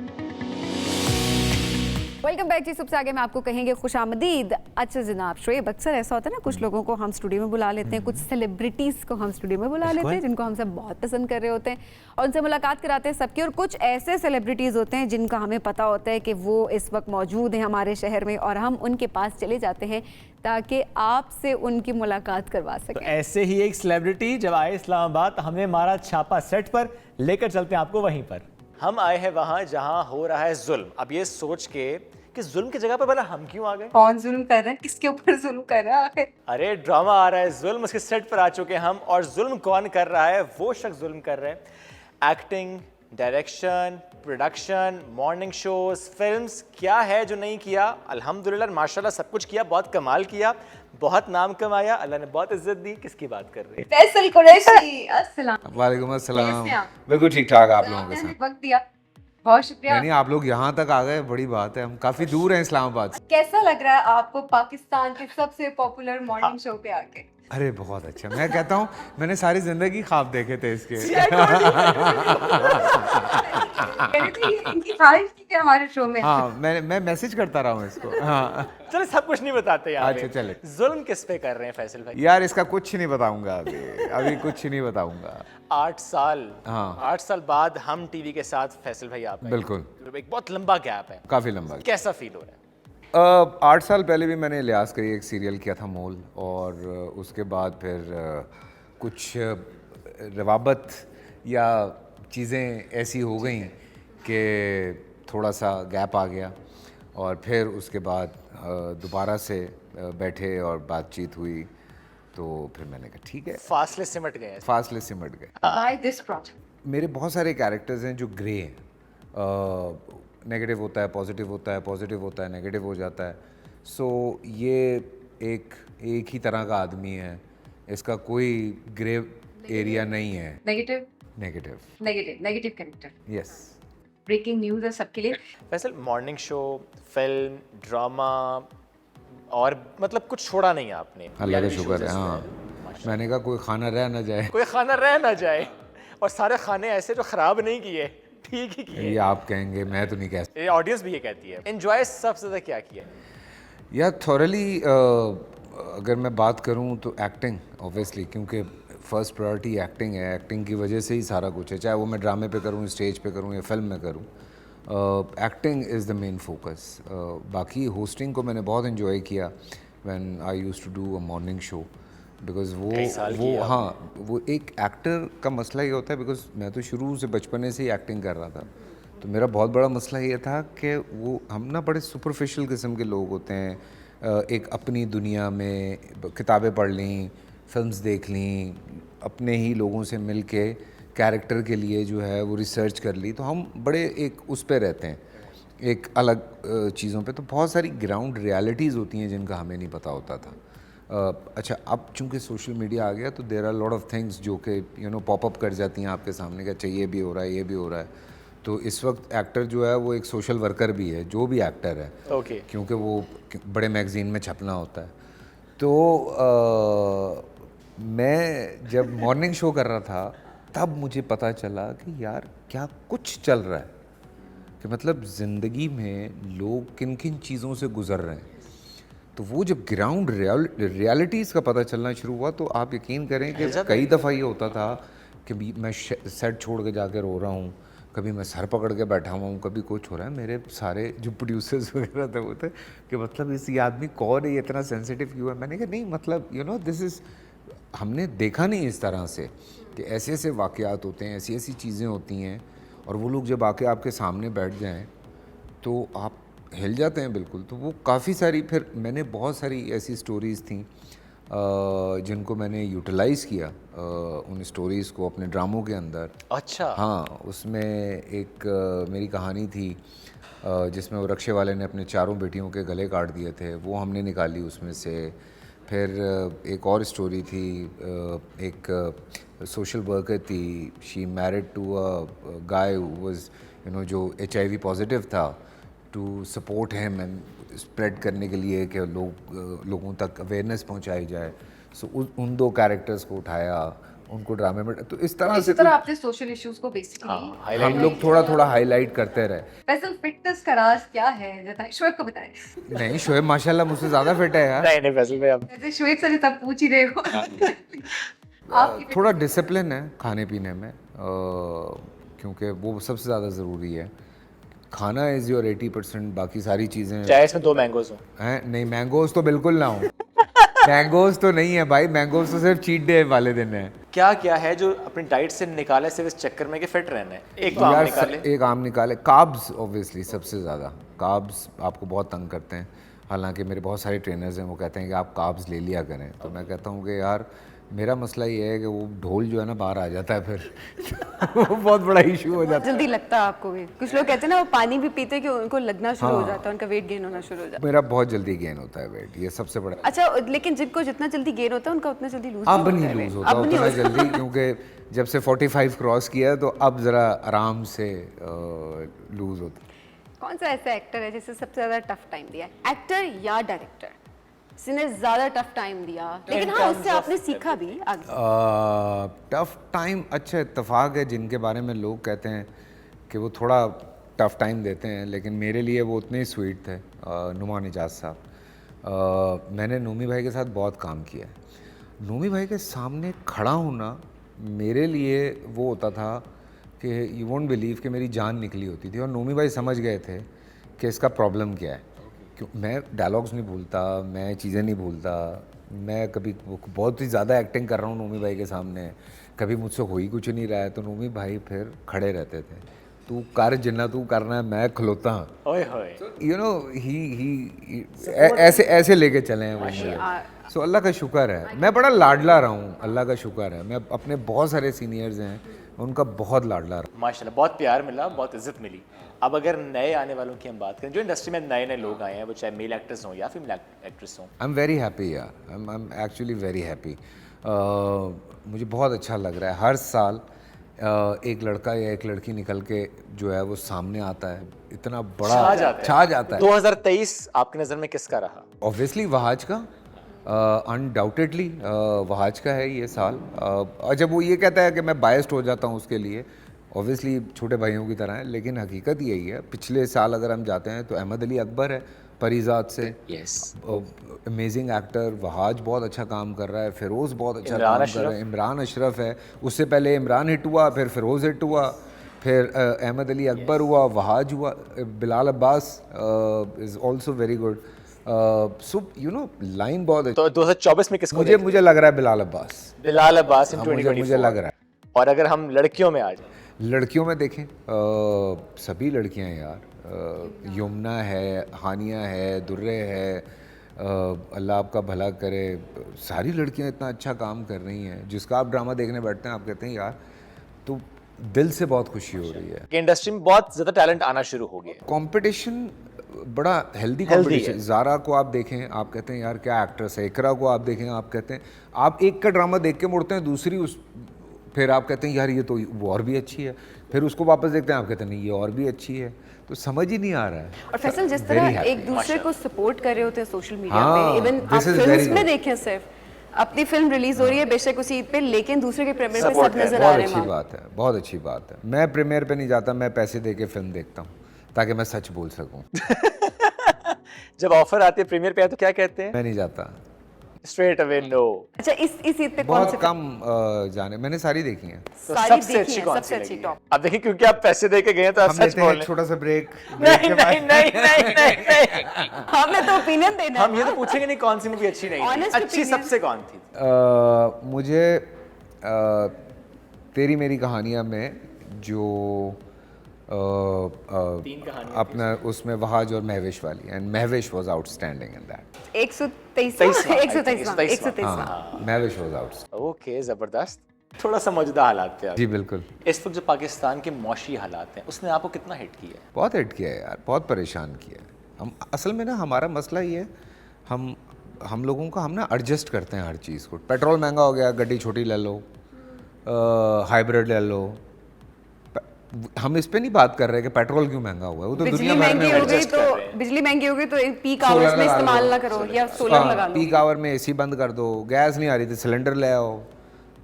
Welcome back जी। सबसे आगे मैं आपको कहेंगे खुशामदीद। अच्छा जनाब शोएब, अक्सर ऐसा होता है ना, कुछ लोगों को हम स्टूडियो में बुला लेते हैं, कुछ सेलिब्रिटीज़ को हम स्टूडियो में बुला लेते हैं जिनको हम सब बहुत पसंद कर रहे होते हैं और उनसे मुलाकात कराते हैं सबकी। और कुछ ऐसे सेलिब्रिटीज़ होते हैं जिनका हमें पता होता है कि वो इस वक्त मौजूद हैं हमारे शहर में और हम उनके पास चले जाते हैं ताकि आपसे उनकी मुलाकात करवा सकें।
तो ऐसे ही एक सेलिब्रिटी जब आए इस्लामाबाद, हमने मारा छापा सेट पर, लेकर चलते हैं आपको वहीं पर।
हम आए हैं वहाँ जहाँ हो रहा है जुल्म। अब ये सोच के कि जुल्म की जगह पर भला हम क्यों आ गए?
कौन जुल्म कर रहा है, किसके ऊपर जुल्म कर रहा है?
अरे ड्रामा आ रहा है जुल्म, उसके सेट पर आ चुके हैं हम, और जुल्म कौन कर रहा है? वो शख्स जुल्म कर रहे हैं। Acting, direction, production, morning shows, films, क्या है जो नहीं किया? अल्हम्दुलिल्लाह माशाल्लाह सब कुछ किया, बहुत कमाल किया, बहुत नाम कमाया, अल्लाह ने बहुत इज्जत दी। किसकी बात कर रहे हैं?
फैसल कुरैशी, अस्सलाम
वालेकुम अस्सलाम।
कैसे आप?
बिल्कुल ठीक ठाक। आप लोगों के साथ
वक्त दिया, बहुत शुक्रिया।
नहीं, आप लोग यहाँ तक आ गए, बड़ी बात है। हम काफी दूर हैं इस्लामाबाद से।
कैसा लग रहा है आपको पाकिस्तान के सबसे पॉपुलर मॉर्निंग शो पे आके?
अरे बहुत अच्छा। मैं कहता हूँ मैंने सारी जिंदगी ख्वाब देखे थे इसके।
इनकी ख्वाहिश थी कि हमारे शो में।
हाँ, मैं मैसेज करता रहा हूँ इसको। हाँ
चलो सब कुछ नहीं बताते यार।
अच्छा चले।
जुल्म किस पे कर रहे हैं फैसल भाई?
यार इसका कुछ नहीं बताऊंगा अभी कुछ नहीं बताऊंगा।
8 साल,
हाँ
8 साल बाद हम टीवी के साथ फैसल भाई आप
बिल्कुल,
एक बहुत लंबा गैप है,
काफी लंबा।
कैसा फील हो रहा है?
8 साल पहले भी मैंने लिहाज करी एक सीरियल किया था मोल, और उसके बाद फिर कुछ रवाबत या चीज़ें ऐसी हो गई कि थोड़ा सा गैप आ गया, और फिर उसके बाद दोबारा से बैठे और बातचीत हुई, तो फिर मैंने कहा ठीक है।
फासले सिमट गए?
फासले सिमट गए।
Why this project?
मेरे बहुत सारे कैरेक्टर्स हैं जो ग्रे हैं, नेगेटिव होता है, पॉजिटिव होता है, पॉजिटिव होता है, नेगेटिव हो जाता है। सो ये एक ही तरह का आदमी है, इसका कोई ग्रे एरिया नहीं है।
Negative
negative
negative character.
Yes.
Breaking news है सबके लिए।
Faisal morning show, film, drama और मतलब कुछ छोड़ा नहीं आपने?
अल्लाह का शुक्र है। हाँ, मैंने कहा कोई खाना रह ना जाए,
कोई खाना रह ना जाए, और सारे खाने ऐसे जो खराब नहीं किए, ठीक ही किए।
ये आप कहेंगे, मैं तो नहीं कह सकता।
ये ऑडियंस भी ये कहती है। एंजॉय सबसे ज़्यादा क्या किया?
यार थॉरली अगर मैं बात करूं तो एक्टिंग ऑब्वियसली, क्योंकि फर्स्ट प्रायोरिटी एक्टिंग है। एक्टिंग की वजह से ही सारा कुछ है, चाहे वो मैं ड्रामे पे करूं, स्टेज पे करूं या फिल्म में करूं। Acting is the main focus. बाकी होस्टिंग को मैंने बहुत इन्जॉय किया when I used to do a morning show, because वो हाँ, वो एक एक्टर का मसला ये होता है, बिकॉज मैं तो शुरू से बचपने से ही एक्टिंग कर रहा था, तो मेरा बहुत बड़ा मसला ये था कि वो हम ना बड़े सुपरफिशियल किस्म के लोग होते हैं। एक अपनी दुनिया में किताबें पढ़ लीं, फिल्म्स देख लीं, अपने ही लोगों से मिल के कैरेक्टर के लिए जो है वो रिसर्च कर ली, तो हम बड़े एक उस पे रहते हैं, एक अलग चीज़ों पे। तो बहुत सारी ग्राउंड रियलिटीज़ होती हैं जिनका हमें नहीं पता होता था। अच्छा, अब चूँकि सोशल मीडिया आ गया तो there are lot of things जो कि पॉपअप कर जाती हैं आपके सामने कि अच्छा ये भी हो रहा है, ये भी हो रहा है। तो इस वक्त एक्टर जो है वो एक सोशल वर्कर भी है, जो भी एक्टर है, क्योंकि वो बड़े मैगज़ीन में छपना होता है। तो मैं जब मॉर्निंग शो कर रहा था तब मुझे पता चला कि यार क्या कुछ चल रहा है, कि मतलब ज़िंदगी में लोग किन किन चीज़ों से गुज़र रहे हैं। तो वो जब ग्राउंड रियलिटीज़ का पता चलना शुरू हुआ तो आप यकीन करें कि कई दफ़ा ये होता था कि मैं सेट छोड़ के जाके रो रहा हूँ, कभी मैं सर पकड़ के बैठा हुआ हूँ, कभी कुछ हो रहा है। मेरे सारे जो प्रोड्यूसर्स वगैरह थे वो थे कि मतलब इस आदमी कौन है, ये इतना सेंसिटिव क्यों है। मैंने कहा नहीं, मतलब दिस इज़, हमने देखा नहीं इस तरह से कि ऐसे ऐसे वाक़यात होते हैं, ऐसी ऐसी चीज़ें होती हैं, और वो लोग जब आके आपके सामने बैठ जाएं तो आप हिल जाते हैं बिल्कुल। तो वो काफ़ी सारी, फिर मैंने बहुत सारी ऐसी स्टोरीज़ थी जिनको मैंने यूटिलाइज़ किया, उन स्टोरीज़ को अपने ड्रामों के अंदर।
अच्छा।
हाँ, उसमें एक मेरी कहानी थी जिसमें वो रक्शे वाले ने अपने चारों बेटियों के गले काट दिए थे, वो हमने निकाली उसमें से। फिर एक और स्टोरी थी, एक सोशल वर्कर थी, she married to a guy was जो HIV पॉजिटिव था, to support him and spread करने के लिए कि लोगों तक अवेयरनेस पहुंचाई जाए। सो उन दो कैरेक्टर्स को उठाया, उनको ड्रामे में, तो इस तरह से
आपने सोशल इश्यूज को बेसिकली
हम लोग थोड़ा थोड़ा हाईलाइट करते रहे।
फैसल फिटनेस का राज क्या है, बताएं, शोएब को बताएं।
नहीं, शोएब माशाल्लाह मुझसे ज़्यादा फिट है यार।
नहीं फैसल भाई, अब
जैसे शोएब से तब पूछ ही रहे हो। आपकी
थोड़ा डिसिप्लिन है खाने पीने में, क्योंकि वो सबसे ज़्यादा ज़रूरी है। खाना इज़ योर 80%, बाकी सारी चीज़ें।
चाहे इसमें 2 मैंगोज हो
हैं? नहीं, मैंगोज तो बिल्कुल ना हो। मैंगोज तो नहीं है भाई, मैंगोज तो सिर्फ चीट डे वाले दिन है।
क्या क्या है जो अपनी डाइट से निकाले सिर्फ इस चक्कर में कि फिट रहना है? एक तो आम निकाले।
एक आम निकाले। कार्ब्स ऑब्वियसली सबसे ज़्यादा, कार्ब्स आपको बहुत तंग करते हैं। हालांकि मेरे बहुत सारे ट्रेनर्स हैं, वो कहते हैं कि आप कार्ब्स ले लिया करें, तो मैं कहता हूँ कि यार मेरा मसला ये है कि वो ढोल जो है ना बाहर आ जाता है, फिर वो बहुत बड़ा इशू हो जाता है।
जल्दी लगता है आपको भी? कुछ लोग कहते हैं ना वो पानी भी पीते हैं कि उनको लगना शुरू हो जाता है, उनका वेट गेन होना शुरू हो जाता है।
मेरा बहुत जल्दी गेन होता है वेट, ये सबसे बड़ा।
अच्छा, लेकिन जिनको जितना जल्दी गेन होता है उनका उतना जल्दी लूज
अब नहीं लूज होता उतना जल्दी, क्योंकि जब से 45 क्रॉस किया तो अब ज़रा आराम से लूज होता है।
कौन सा ऐसा एक्टर है जिसे सबसे ज़्यादा टफ टाइम दिया है, एक्टर या डायरेक्टर? जिसने ज़्यादा टफ टाइम दिया, लेकिन हाँ उससे आपने सीखा भी आगे।
टफ टाइम, अच्छा इत्तेफाक है जिनके बारे में लोग कहते हैं कि वो थोड़ा टफ टाइम देते हैं, लेकिन मेरे लिए वो उतने ही स्वीट थे। नुमान इजाज साहब, मैंने नूमी भाई के साथ बहुत काम किया है। नूमी भाई के सामने खड़ा होना मेरे लिए वो होता था कि यू वोंट बिलीव कि मेरी जान निकली होती थी, और नूमी भाई समझ गए थे कि इसका प्रॉब्लम क्या है। मैं डायलॉग्स नहीं भूलता, मैं चीज़ें नहीं भूलता, मैं कभी बहुत ही ज़्यादा एक्टिंग कर रहा हूँ नूमी भाई के सामने, कभी मुझसे हो ही कुछ नहीं रहा है, तो नूमी भाई फिर खड़े रहते थे, तू कर जिन्ना तू करना है, मैं खलोता हूँ। यू नो ही ऐसे लेके चले हैं वो मुझे। सो अल्लाह का शुक्र है, मैं बड़ा लाडला रहा हूँ, अल्लाह का शुक्र है। मैं अपने बहुत सारे सीनियर्स हैं, उनका बहुत लाडला रहा।
माशाल्लाह, बहुत प्यार मिला, बहुत इज्जत मिली। अब अगर नए आने वालों की हम बात करें, जो इंडस्ट्री में नए नए लोग आए हैं, वो चाहे मेल एक्टर्स हों या फीमेल एक्ट्रेस हों।
आई एम वेरी हैप्पी यार, I am actually very happy. मुझे बहुत अच्छा लग रहा है, हर साल एक लड़का या एक लड़की निकल के जो है वो सामने आता है, इतना बड़ा छा जाता है।
2023 आपकी नज़र में किसका रहा?
ऑब्वियसली वहाज का, अनडाउटेडली वहाज का है ये साल। जब वो ये कहता है कि मैं बायस्ड हो जाता हूँ उसके लिए, ऑब्वियसली छोटे भाइयों की तरह है, लेकिन हकीकत यही है। पिछले साल अगर हम जाते हैं तो अहमद अली अकबर है परिजात से, अमेजिंग एक्टर। वहाज बहुत अच्छा काम कर रहा है, फिरोज़ बहुत अच्छा काम कर रहा है, इमरान अशरफ है, उससे पहले इमरान हिट हुआ, फिर फिरोज़ हिट हुआ, फिर अहमद अली अकबर हुआ, वहाज हुआ, Bilal Abbas is also very good. So you know line बहुत है।
तो 2024 में किसको
मुझे लग रहा है बिलाल अब्बास
इन 2024
मुझे लग रहा है।
और अगर हम लड़कियों में आ जाए,
लड़कियों में देखें, सभी लड़कियां हैं यार, यमुना है, हानिया है, दुर्रे है, अल्लाह आपका भला करे, सारी लड़कियां इतना अच्छा काम कर रही हैं। जिसका आप ड्रामा देखने बैठते हैं आप कहते हैं यार, तो दिल से बहुत खुशी हो रही है।
इंडस्ट्री में बहुत ज़्यादा टैलेंट आना शुरू हो गया।
कंपटीशन बड़ा हेल्दी कंपटीशन। ज़ारा को आप देखें, आप कहते हैं यार क्या एक्ट्रेस है। इकरा को आप देखें, आप कहते हैं, आप एक का ड्रामा देख के मुड़ते हैं, दूसरी फिर आप कहते हैं यार ये तो वो और भी अच्छी है, फिर उसको वापस देखते हैं, आप कहते हैं नहीं ये और भी अच्छी है, तो समझ ही नहीं आ रहा है।
और फैसल, जिस तरह एक दूसरे को सपोर्ट कर रहे होते हैं सोशल मीडिया पे, इवन आप फिल्म्स में देखें, सिर्फ अपनी फिल्म रिलीज हो रही है बेशक उसी ईद पे, लेकिन दूसरे के प्रीमियर पे सब नजर आ रहे हैं।
बहुत अच्छी बात है, बहुत अच्छी बात है। मैं प्रीमियर पे नहीं जाता, मैं पैसे दे के फिल्म देखता हूँ ताकि मैं सच बोल सकूँ।
जब ऑफर आती है प्रीमियर पे तो क्या कहते हैं?
मैं नहीं जाता,
स्ट्रेट अवे नो।
अच्छा, इस ईद पे
बहुत कम जाने, मैंने सारी देखी हैं।
तो सबसे अच्छी कौन सी लगी? अब देखिए, क्योंकि आप पैसे दे के गए तो आप सच बोल रहे।
छोटा सा ब्रेक।
नहीं
हमें तो ओपिनियन देना है।
हम ये तो पूछेंगे नहीं कौन सी मूवी अच्छी नहीं, अच्छी सबसे कौन थी?
मुझे तेरी मेरी कहानियां में जो अपना उसमें वहाज और महविश वाली, and Mahwish was outstanding in that.
123
Mahwish was out.
Okay, जबरदस्त। थोड़ा सा मौजूदा हालात पे
जी बिल्कुल।
इस वक्त जो पाकिस्तान के मौशी हालात हैं, उसने आपको कितना हिट किया है?
बहुत हिट किया है यार, बहुत परेशान किया है। हम असल में ना, हमारा मसला ये है, हम हम लोगों का हम ना एडजस्ट करते हैं हर चीज़ को। पेट्रोल महंगा हो गया, गड्डी छोटी ले लो, हाइब्रिड ले लो। हम इस पे नहीं बात कर रहे कि पेट्रोल क्यों महंगा हुआ है, वो तो दुनिया भर में
हो गई तो बिजली महंगी हो गई तो पीक आवर्स में इस्तेमाल ना करो या सोलर लगा लो।
पीक आवर में एसी बंद कर दो, गैस नहीं आ रही थी सिलेंडर ले आओ।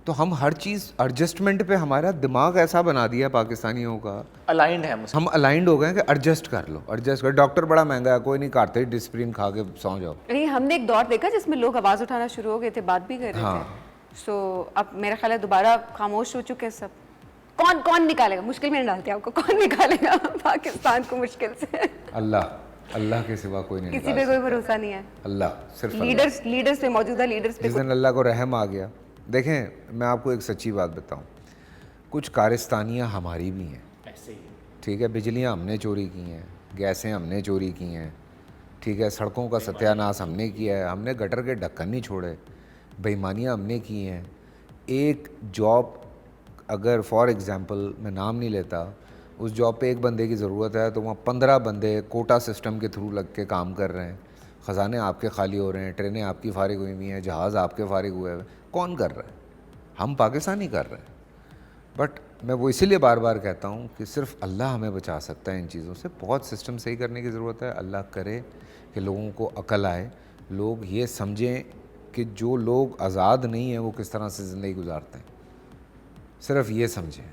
तो हम हर चीज़ एडजस्टमेंट पे हमारा दिमाग ऐसा बना दिया पाकिस्तानियों का,
अलाइंड है
हम अलाइंड हो गए कि एडजस्ट कर लो, एडजस्ट कर। डॉक्टर बड़ा महंगा है, कोई नहीं, खाते डिस्प्रिन खा के सौ जाओ।
नहीं, हमने एक दौर देखा जिसमें लोग आवाज़ उठाना शुरू हो गए थे, बात भी कर रहे थे। सो अब मेरा ख्याल है दोबारा खामोश हो चुके हैं सब। कौन निकालेगा, मुश्किल में नहीं डालते आपको, कौन निकालेगा पाकिस्तान को मुश्किल से?
अल्लाह के सिवा कोई नहीं,
किसी पे कोई भरोसा नहीं है।
अल्लाह सिर्फ
लीडर्स पे, मौजूदा लीडर्स पे
जिस दिन अल्लाह को रहम आ गया। देखें, मैं आपको एक सच्ची बात बताऊं, कुछ कारस्तानियाँ हमारी भी हैं, ठीक है, बिजलियाँ हमने चोरी की हैं, गैसें हमने चोरी की हैं, ठीक है, सड़कों का सत्यानाश हमने किया है, हमने गटर के ढक्कन नहीं छोड़े, बेईमानियाँ हमने की हैं। एक जॉब अगर फॉर एग्ज़ाम्पल मैं नाम नहीं लेता, उस जॉब पे एक बंदे की ज़रूरत है तो वहाँ 15 बंदे कोटा सिस्टम के थ्रू लग के काम कर रहे हैं। ख़जाने आपके खाली हो रहे हैं, ट्रेनें आपकी फारिग हुई हुई हैं, जहाज़ आपके फारिग हुए हैं। कौन कर रहा है? हम पाकिस्तानी कर रहे हैं। बट मैं वो इसीलिए बार बार कहता हूँ कि सिर्फ अल्लाह हमें बचा सकता है इन चीज़ों से। बहुत सिस्टम सही करने की ज़रूरत है। अल्लाह करे कि लोगों को अकल आए, लोग ये समझें कि जो लोग आज़ाद नहीं हैं वो किस तरह से ज़िंदगी गुजारते हैं। सिर्फ ये समझें,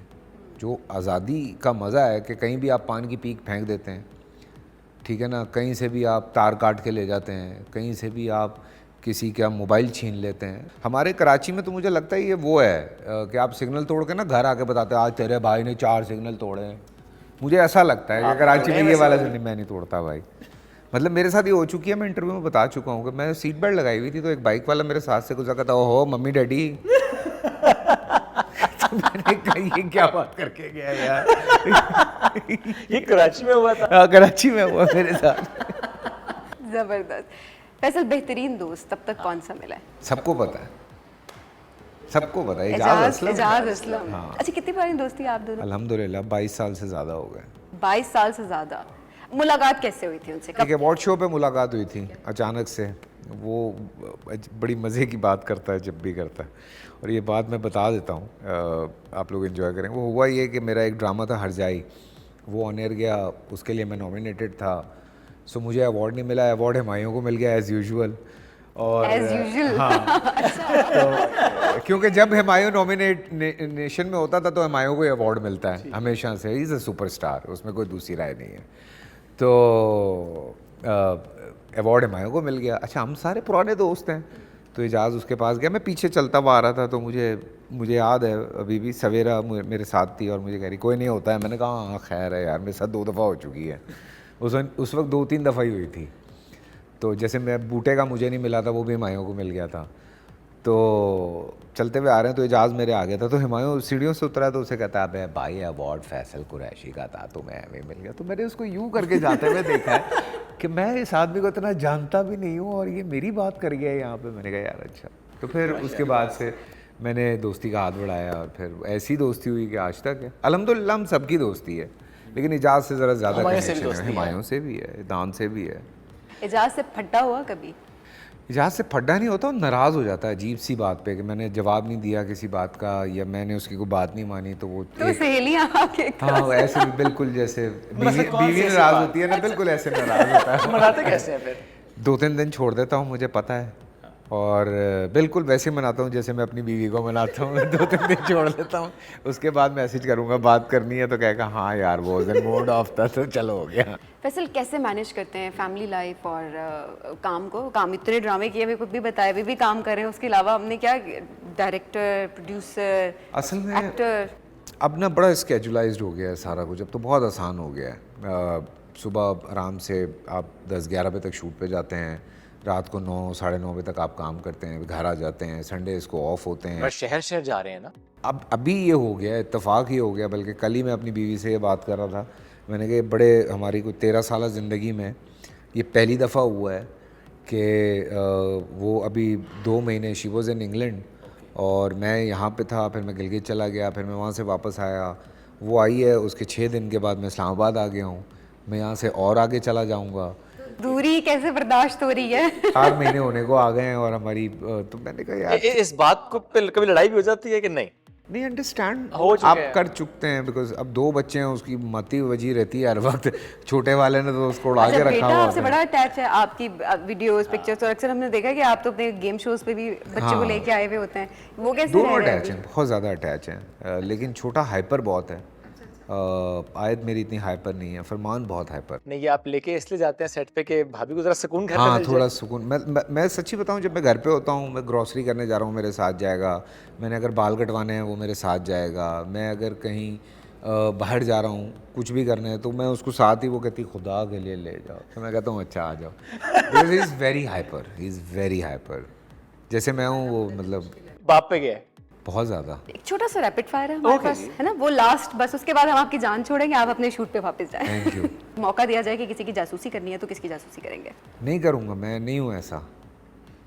जो आज़ादी का मज़ा है कि कहीं भी आप पान की पीक फेंक देते हैं, ठीक है ना, कहीं से भी आप तार काट के ले जाते हैं, कहीं से भी आप किसी का मोबाइल छीन लेते हैं। हमारे कराची में तो मुझे लगता है ये वो है कि आप सिग्नल तोड़ के ना घर आके बताते हैं आज तेरे भाई ने 4 सिग्नल तोड़े हैं। मुझे ऐसा लगता है कि कराची में ये वाला नहीं, मैं नहीं तोड़ता भाई। मतलब मेरे साथ ये हो चुकी है, मैं इंटरव्यू में बता चुका हूँ कि मैं सीट बेल्ट लगाई हुई थी तो एक बाइक वाला मेरे साथ से गुजरा, कहता ओहो मम्मी डैडी। तो मैंने कहा ये क्या बात करके गया यार।
ये कराची में हुआ था?
हाँ, कराची में हुआ मेरे साथ।
जबरदस्त। फैसल, बेहतरीन दोस्त तब तक कौन सा मिला है?
सबको पता है, सबको पता है,
एजाज असलम।
हाँ।
अच्छा, कितनी पुरानी दोस्ती आप दोनों?
अल्हम्दुलिल्लाह 22 साल से ज़्यादा हो गए।
22 साल से ज़्यादा। मुलाकात कैसे हुई थी उनसे?
ठीक है, अवार्ड शो पे मुलाकात हुई थी अचानक से। वो बड़ी मज़े की बात करता है जब भी करता है, और ये बात मैं बता देता हूँ, आप लोग एंजॉय करेंगे। वो हुआ ये कि मेरा एक ड्रामा था हरजाई, वो ऑन एयर गया, उसके लिए मैं नॉमिनेटेड था। सो मुझे अवार्ड नहीं मिला, अवार्ड हुमायूं को मिल गया एज़ यूजुअल। और हाँ, तो क्योंकि जब हुमायूं नॉमिनेशन में होता था तो हुमायूं को अवार्ड मिलता है हमेशा से, ही इज़ अ सुपरस्टार, उसमें कोई दूसरी राय नहीं है। तो अवार्ड हुमायूं को मिल गया। अच्छा, हम सारे पुराने दोस्त हैं, तो एजाज़ उसके पास गया, मैं पीछे चलता हुआ आ रहा था, तो मुझे याद है अभी भी, सवेरा मेरे साथ थी और मुझे कह रही कोई नहीं होता है। मैंने कहा हाँ खैर है यार, मेरे साथ 2 दफ़ा हो चुकी है। उस वक्त 2-3 दफ़ा ही हुई थी। तो जैसे मैं बूटे का मुझे नहीं मिला था, वो भी हुमायूं को मिल गया था। तो चलते हुए आ रहे हैं तो एजाज़ मेरे आ गया था, तो हुमायूं सीढ़ियों से उतरा तो उसे कहता है भाई अवार्ड फैसल कुरैशी का था, तुम्हें हमें मिल गया। तो मैंने उसको यूँ करके जाते हुए देखा है कि मैं इस आदमी को इतना जानता भी नहीं हूँ और ये मेरी बात कर गया यहाँ पे। मैंने कहा यार अच्छा। तो फिर उसके बाद से मैंने दोस्ती का हाथ बढ़ाया और फिर ऐसी दोस्ती हुई कि आज तक है। अल्हम्दुलिल्लाह हम सबकी दोस्ती है, लेकिन एजाज़ से ज़रा ज़्यादा कनेक्शन है, हुमायूं से भी है, दान से भी है।
एजाज से फट्टा हुआ कभी?
एजाज से फड्डा नहीं होता, नाराज़ हो जाता है अजीब सी बात पे कि मैंने जवाब नहीं दिया किसी बात का, या मैंने उसकी कोई बात नहीं मानी, तो वो
तो सहेलियां आके
हाँ ऐसे बिल्कुल जैसे बीवी नाराज़ होती है ना, बिल्कुल ऐसे नाराज़ होता है।
मनाते कैसे हैं फिर?
2-3 दिन छोड़ देता हूँ, मुझे पता है, और बिल्कुल वैसे मनाता हूँ जैसे मैं अपनी बीवी को मनाता हूँ। 2-3 दिन छोड़ लेता हूँ, उसके बाद मैसेज करूँगा बात करनी है तो कहेगा हाँ यार वो दिन मूड ऑफ था तो चलो हो गया।
फैसल, कैसे मैनेज करते हैं फैमिली लाइफ और काम को? काम इतने ड्रामे किए, अभी खुद भी बताया, अभी भी काम कर रहे हैं, उसके अलावा हमने क्या, डायरेक्टर, प्रोड्यूसर,
असल में
एक्टर,
अब ना बड़ा स्केजुलाइज्ड हो गया है सारा कुछ, अब तो बहुत आसान हो गया है। सुबह आराम से आप 10-11 बजे तक शूट पे जाते हैं, रात को 9-9:30 बजे तक आप काम करते हैं, घर आ जाते हैं, संडे को ऑफ होते हैं।
शहर जा रहे हैं ना?
अब अभी ये हो गया, इत्तेफाक ही हो गया, बल्कि कल ही मैं अपनी बीवी से ये बात कर रहा था। मैंने कहा बड़े हमारी कोई 13 साल ज़िंदगी में ये पहली दफ़ा हुआ है कि वो अभी 2 महीने शी वॉज़ इन इंग्लैंड और मैं यहाँ पे था, फिर मैं गिलगित चला गया, फिर मैं वहाँ से वापस आया, वो आई है, उसके 6 दिन के बाद मैं इस्लामाबाद आ गया हूँ, मैं यहाँ से और आगे चला जाऊँगा।
दूरी कैसे बर्दाश्त हो रही है?
4 महीने होने को आ गए हैं और हमारी तो मैंने कहा यार
इस बात को पे कभी लड़ाई भी हो जाती है कि नहीं?
नहीं, अंडरस्टैंड
हो चुके
आप
हैं।
कर चुकते हैं, बिकॉज अब 2 बच्चे हैं, उसकी मती वजी रहती है हर वक्त। छोटे वाले ने तो उसको उड़ा के
अच्छा,
रखा
बेटा
हुआ
आपसे
होता
बड़ा
है।
अटैच है, आपकी वीडियोस पिक्चर्स, और अक्सर हमने देखा कि आप तो अपने गेम शोज पे भी बच्चे को
हाँ।
लेके आए हुए होते हैं, वो कैसे
दोनों
रह रहे हैं
अटैच
अभी?
हैं, बहुत ज़्यादा अटैच हैं, लेकिन छोटा हाइपर बहुत है। आयत मेरी इतनी हाइपर नहीं है, फरमान बहुत हाइपर।
नहीं, ये आप लेके इसलिए जाते हैं सेट पे कि भाभी को जरा सुकून घर पे
हाँ,
मिल
थोड़ा
जाए।
सुकून। मैं सच्ची बताऊँ, जब मैं घर पे होता हूँ, मैं ग्रॉसरी करने जा रहा हूँ, मेरे साथ जाएगा। मैंने अगर बाल कटवाने हैं, वो मेरे साथ जाएगा। मैं अगर कहीं बाहर जा रहा हूँ, कुछ भी करना है, तो मैं उसको साथ ही, वो कहती खुदा के लिए ले जाओ, तो मैं कहता हूँ अच्छा आ जाओ। Because he is very hyper, he is very hyper. जैसे मैं हूँ, वो मतलब
बाप पे गया
बहुत ज़्यादा।
एक छोटा सा रैपिड फायर है हमारे पास, है ना, वो लास्ट, बस उसके बाद हम आपकी जान छोड़ेंगे, आप अपने शूट पे वापस जाएं।
Thank you.
मौका दिया जाए कि किसी की जासूसी करनी है तो किसकी जासूसी करेंगे?
नहीं करूँगा, मैं नहीं हूँ ऐसा।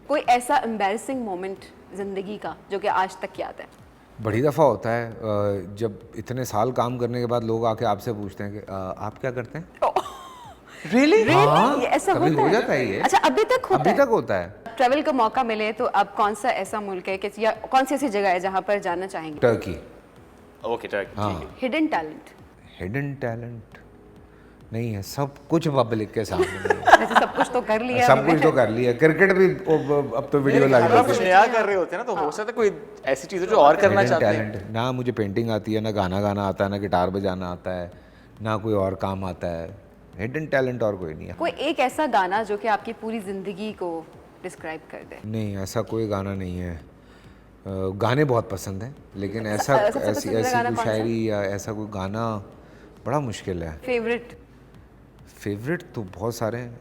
कोई ऐसा एम्बैरेसिंग मोमेंट जिंदगी का जो कि आज तक याद है?
बड़ी दफ़ा होता है जब इतने साल काम करने के बाद लोग आके आपसे पूछते हैं कि आप क्या करते हैं?
Really?
हाँ,
ये ऐसा
कभी
होता
हो
है?
जाता है ये।
अच्छा, अभी तक होता
अभी
है?
तक होता है।
ट्रैवल का मौका मिले तो अब कौन सा ऐसा मुल्क है कि या कौन सी ऐसी जगह है जहाँ पर जाना चाहेंगे?
टर्की।
Okay, Turkey.
हाँ।
Hidden talent?
हिडन टैलेंट नहीं है, सब कुछ पब्लिक के सामने है।
वैसे सब कुछ तो कर लिया
सब
हमने।
कुछ तो कर लिया, क्रिकेट भी अब तो वीडियो लग
आप कुछ
जाती है।
नया कर रहे होते हैं ना, तो हो सकता है कोई ऐसी चीज़ जो और करना
Hidden
चाहते हैं।
talent, ना मुझे पेंटिंग आती है, ना गाना गाना आता है, ना गिटार बजाना आता है, ना कोई और काम आता है। हिडन टैलेंट और कोई नहीं है।
कोई एक ऐसा गाना जो कि आपकी पूरी जिंदगी को डिस्क्राइब कर दे?
नहीं, ऐसा कोई गाना नहीं है। गाने बहुत पसंद हैं, लेकिन ऐसा
सबसे
ऐसी
पसंदीदा
ऐसी
गाना
कोई
कौन सा?
शायरी या ऐसा कोई गाना बड़ा मुश्किल है।
फेवरेट?
फेवरेट तो बहुत सारे हैं,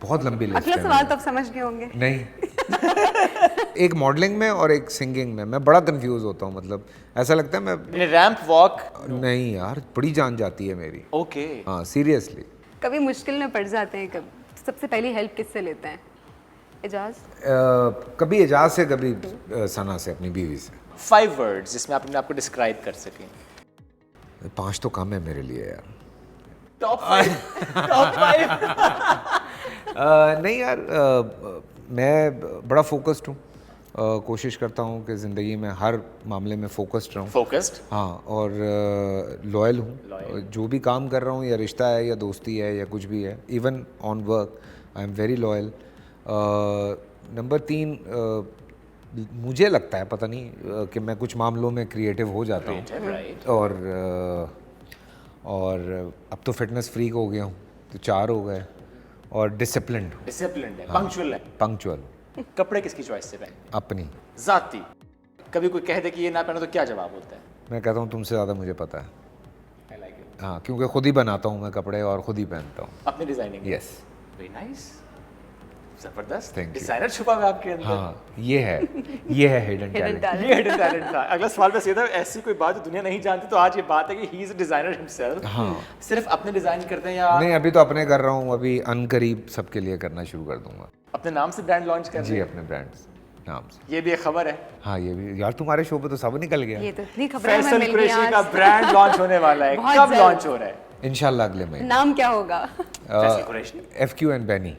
बहुत लंबी लिस्ट
अगला
है
सवाल
मेरी।
तो आप समझ गए होंगे।
नहीं। एक मॉडलिंग में और एक सिंगिंग में मैं बड़ा कंफ्यूज होता हूँ, मतलब ऐसा लगता है मैं
रैंप वॉक
नहीं यार, बड़ी जान जाती है मेरी।
ओके।
हाँ, सीरियसली।
कभी मुश्किल में पड़ जाते हैं, कभी सबसे पहली हेल्प किससे लेते हैं? एजाज?
कभी एजाज से, कभी सना से, अपनी बीवी से।
5 वर्ड्स जिसमें आप अपने आप को डिस्क्राइब कर सकें।
5 तो कम है मेरे लिए यार।
टॉप 5। टॉप 5।
नहीं यार, मैं बड़ा फोकस्ड हूँ। कोशिश करता हूँ कि ज़िंदगी में हर मामले में फोकस्ड रहूँ।
फोकस्ड?
हाँ, और लॉयल हूँ। जो भी काम कर रहा हूँ, या रिश्ता है, या दोस्ती है, या कुछ भी है, even on work I am very loyal. Number 3, मुझे लगता है, पता नहीं, कि मैं कुछ मामलों में क्रिएटिव हो जाता हूँ। और अब तो फिटनेस फ्रीक हो गया हूँ, तो 4 हो गए। और डिसिप्लिन्ड
है, पंक्चुअल है।
पंक्चुअल।
कपड़े किसकी चॉइस से पहने?
अपनी
जाती। कभी कोई कह दे कि ये ना पहनो तो क्या जवाब होता है?
मैं कहता हूँ तुमसे ज़्यादा मुझे पता है। हाँ, क्योंकि खुद ही बनाता हूँ मैं कपड़े और खुद ही पहनता हूँ।
अपनी डिजाइनिंग?
यस।
वेरी नाइस, जबरदस्त।
Thank you.
डिजाइनर छुपा हुआ है आपके अंदर।
हाँ, ये है हिडन टैलेंट।
ये हिडन टैलेंट था। अगला सवाल बस ये था, ऐसी कोई बात जो दुनिया नहीं जानती, तो आज ये बात है कि he is a designer himself.
हाँ।
सिर्फ अपने डिजाइन करते हैं या
नहीं, अभी तो अपने कर रहा हूँ, अभी अनकरीब सबके लिए करना शुरू कर दूंगा।
अपने नाम से ब्रांड लॉन्च कर रहे
जी,
हैं?
अपने ब्रांड्स नाम से।
ये भी एक खबर है।
हाँ, ये भी यार, तुम्हारे शो पे तो सब निकल गया।
ये तो इतनी खबरें हमें
फैसल
मिल गई
कुरैशी का
आज।
ब्रांड लॉन्च होने वाला है।
बहुत
कब
जल्द।
लॉन्च हो रहा है?
इंशाल्लाह अगले महीने।
नाम क्या होगा?
Faisal Qureshi.
FQ and Benny.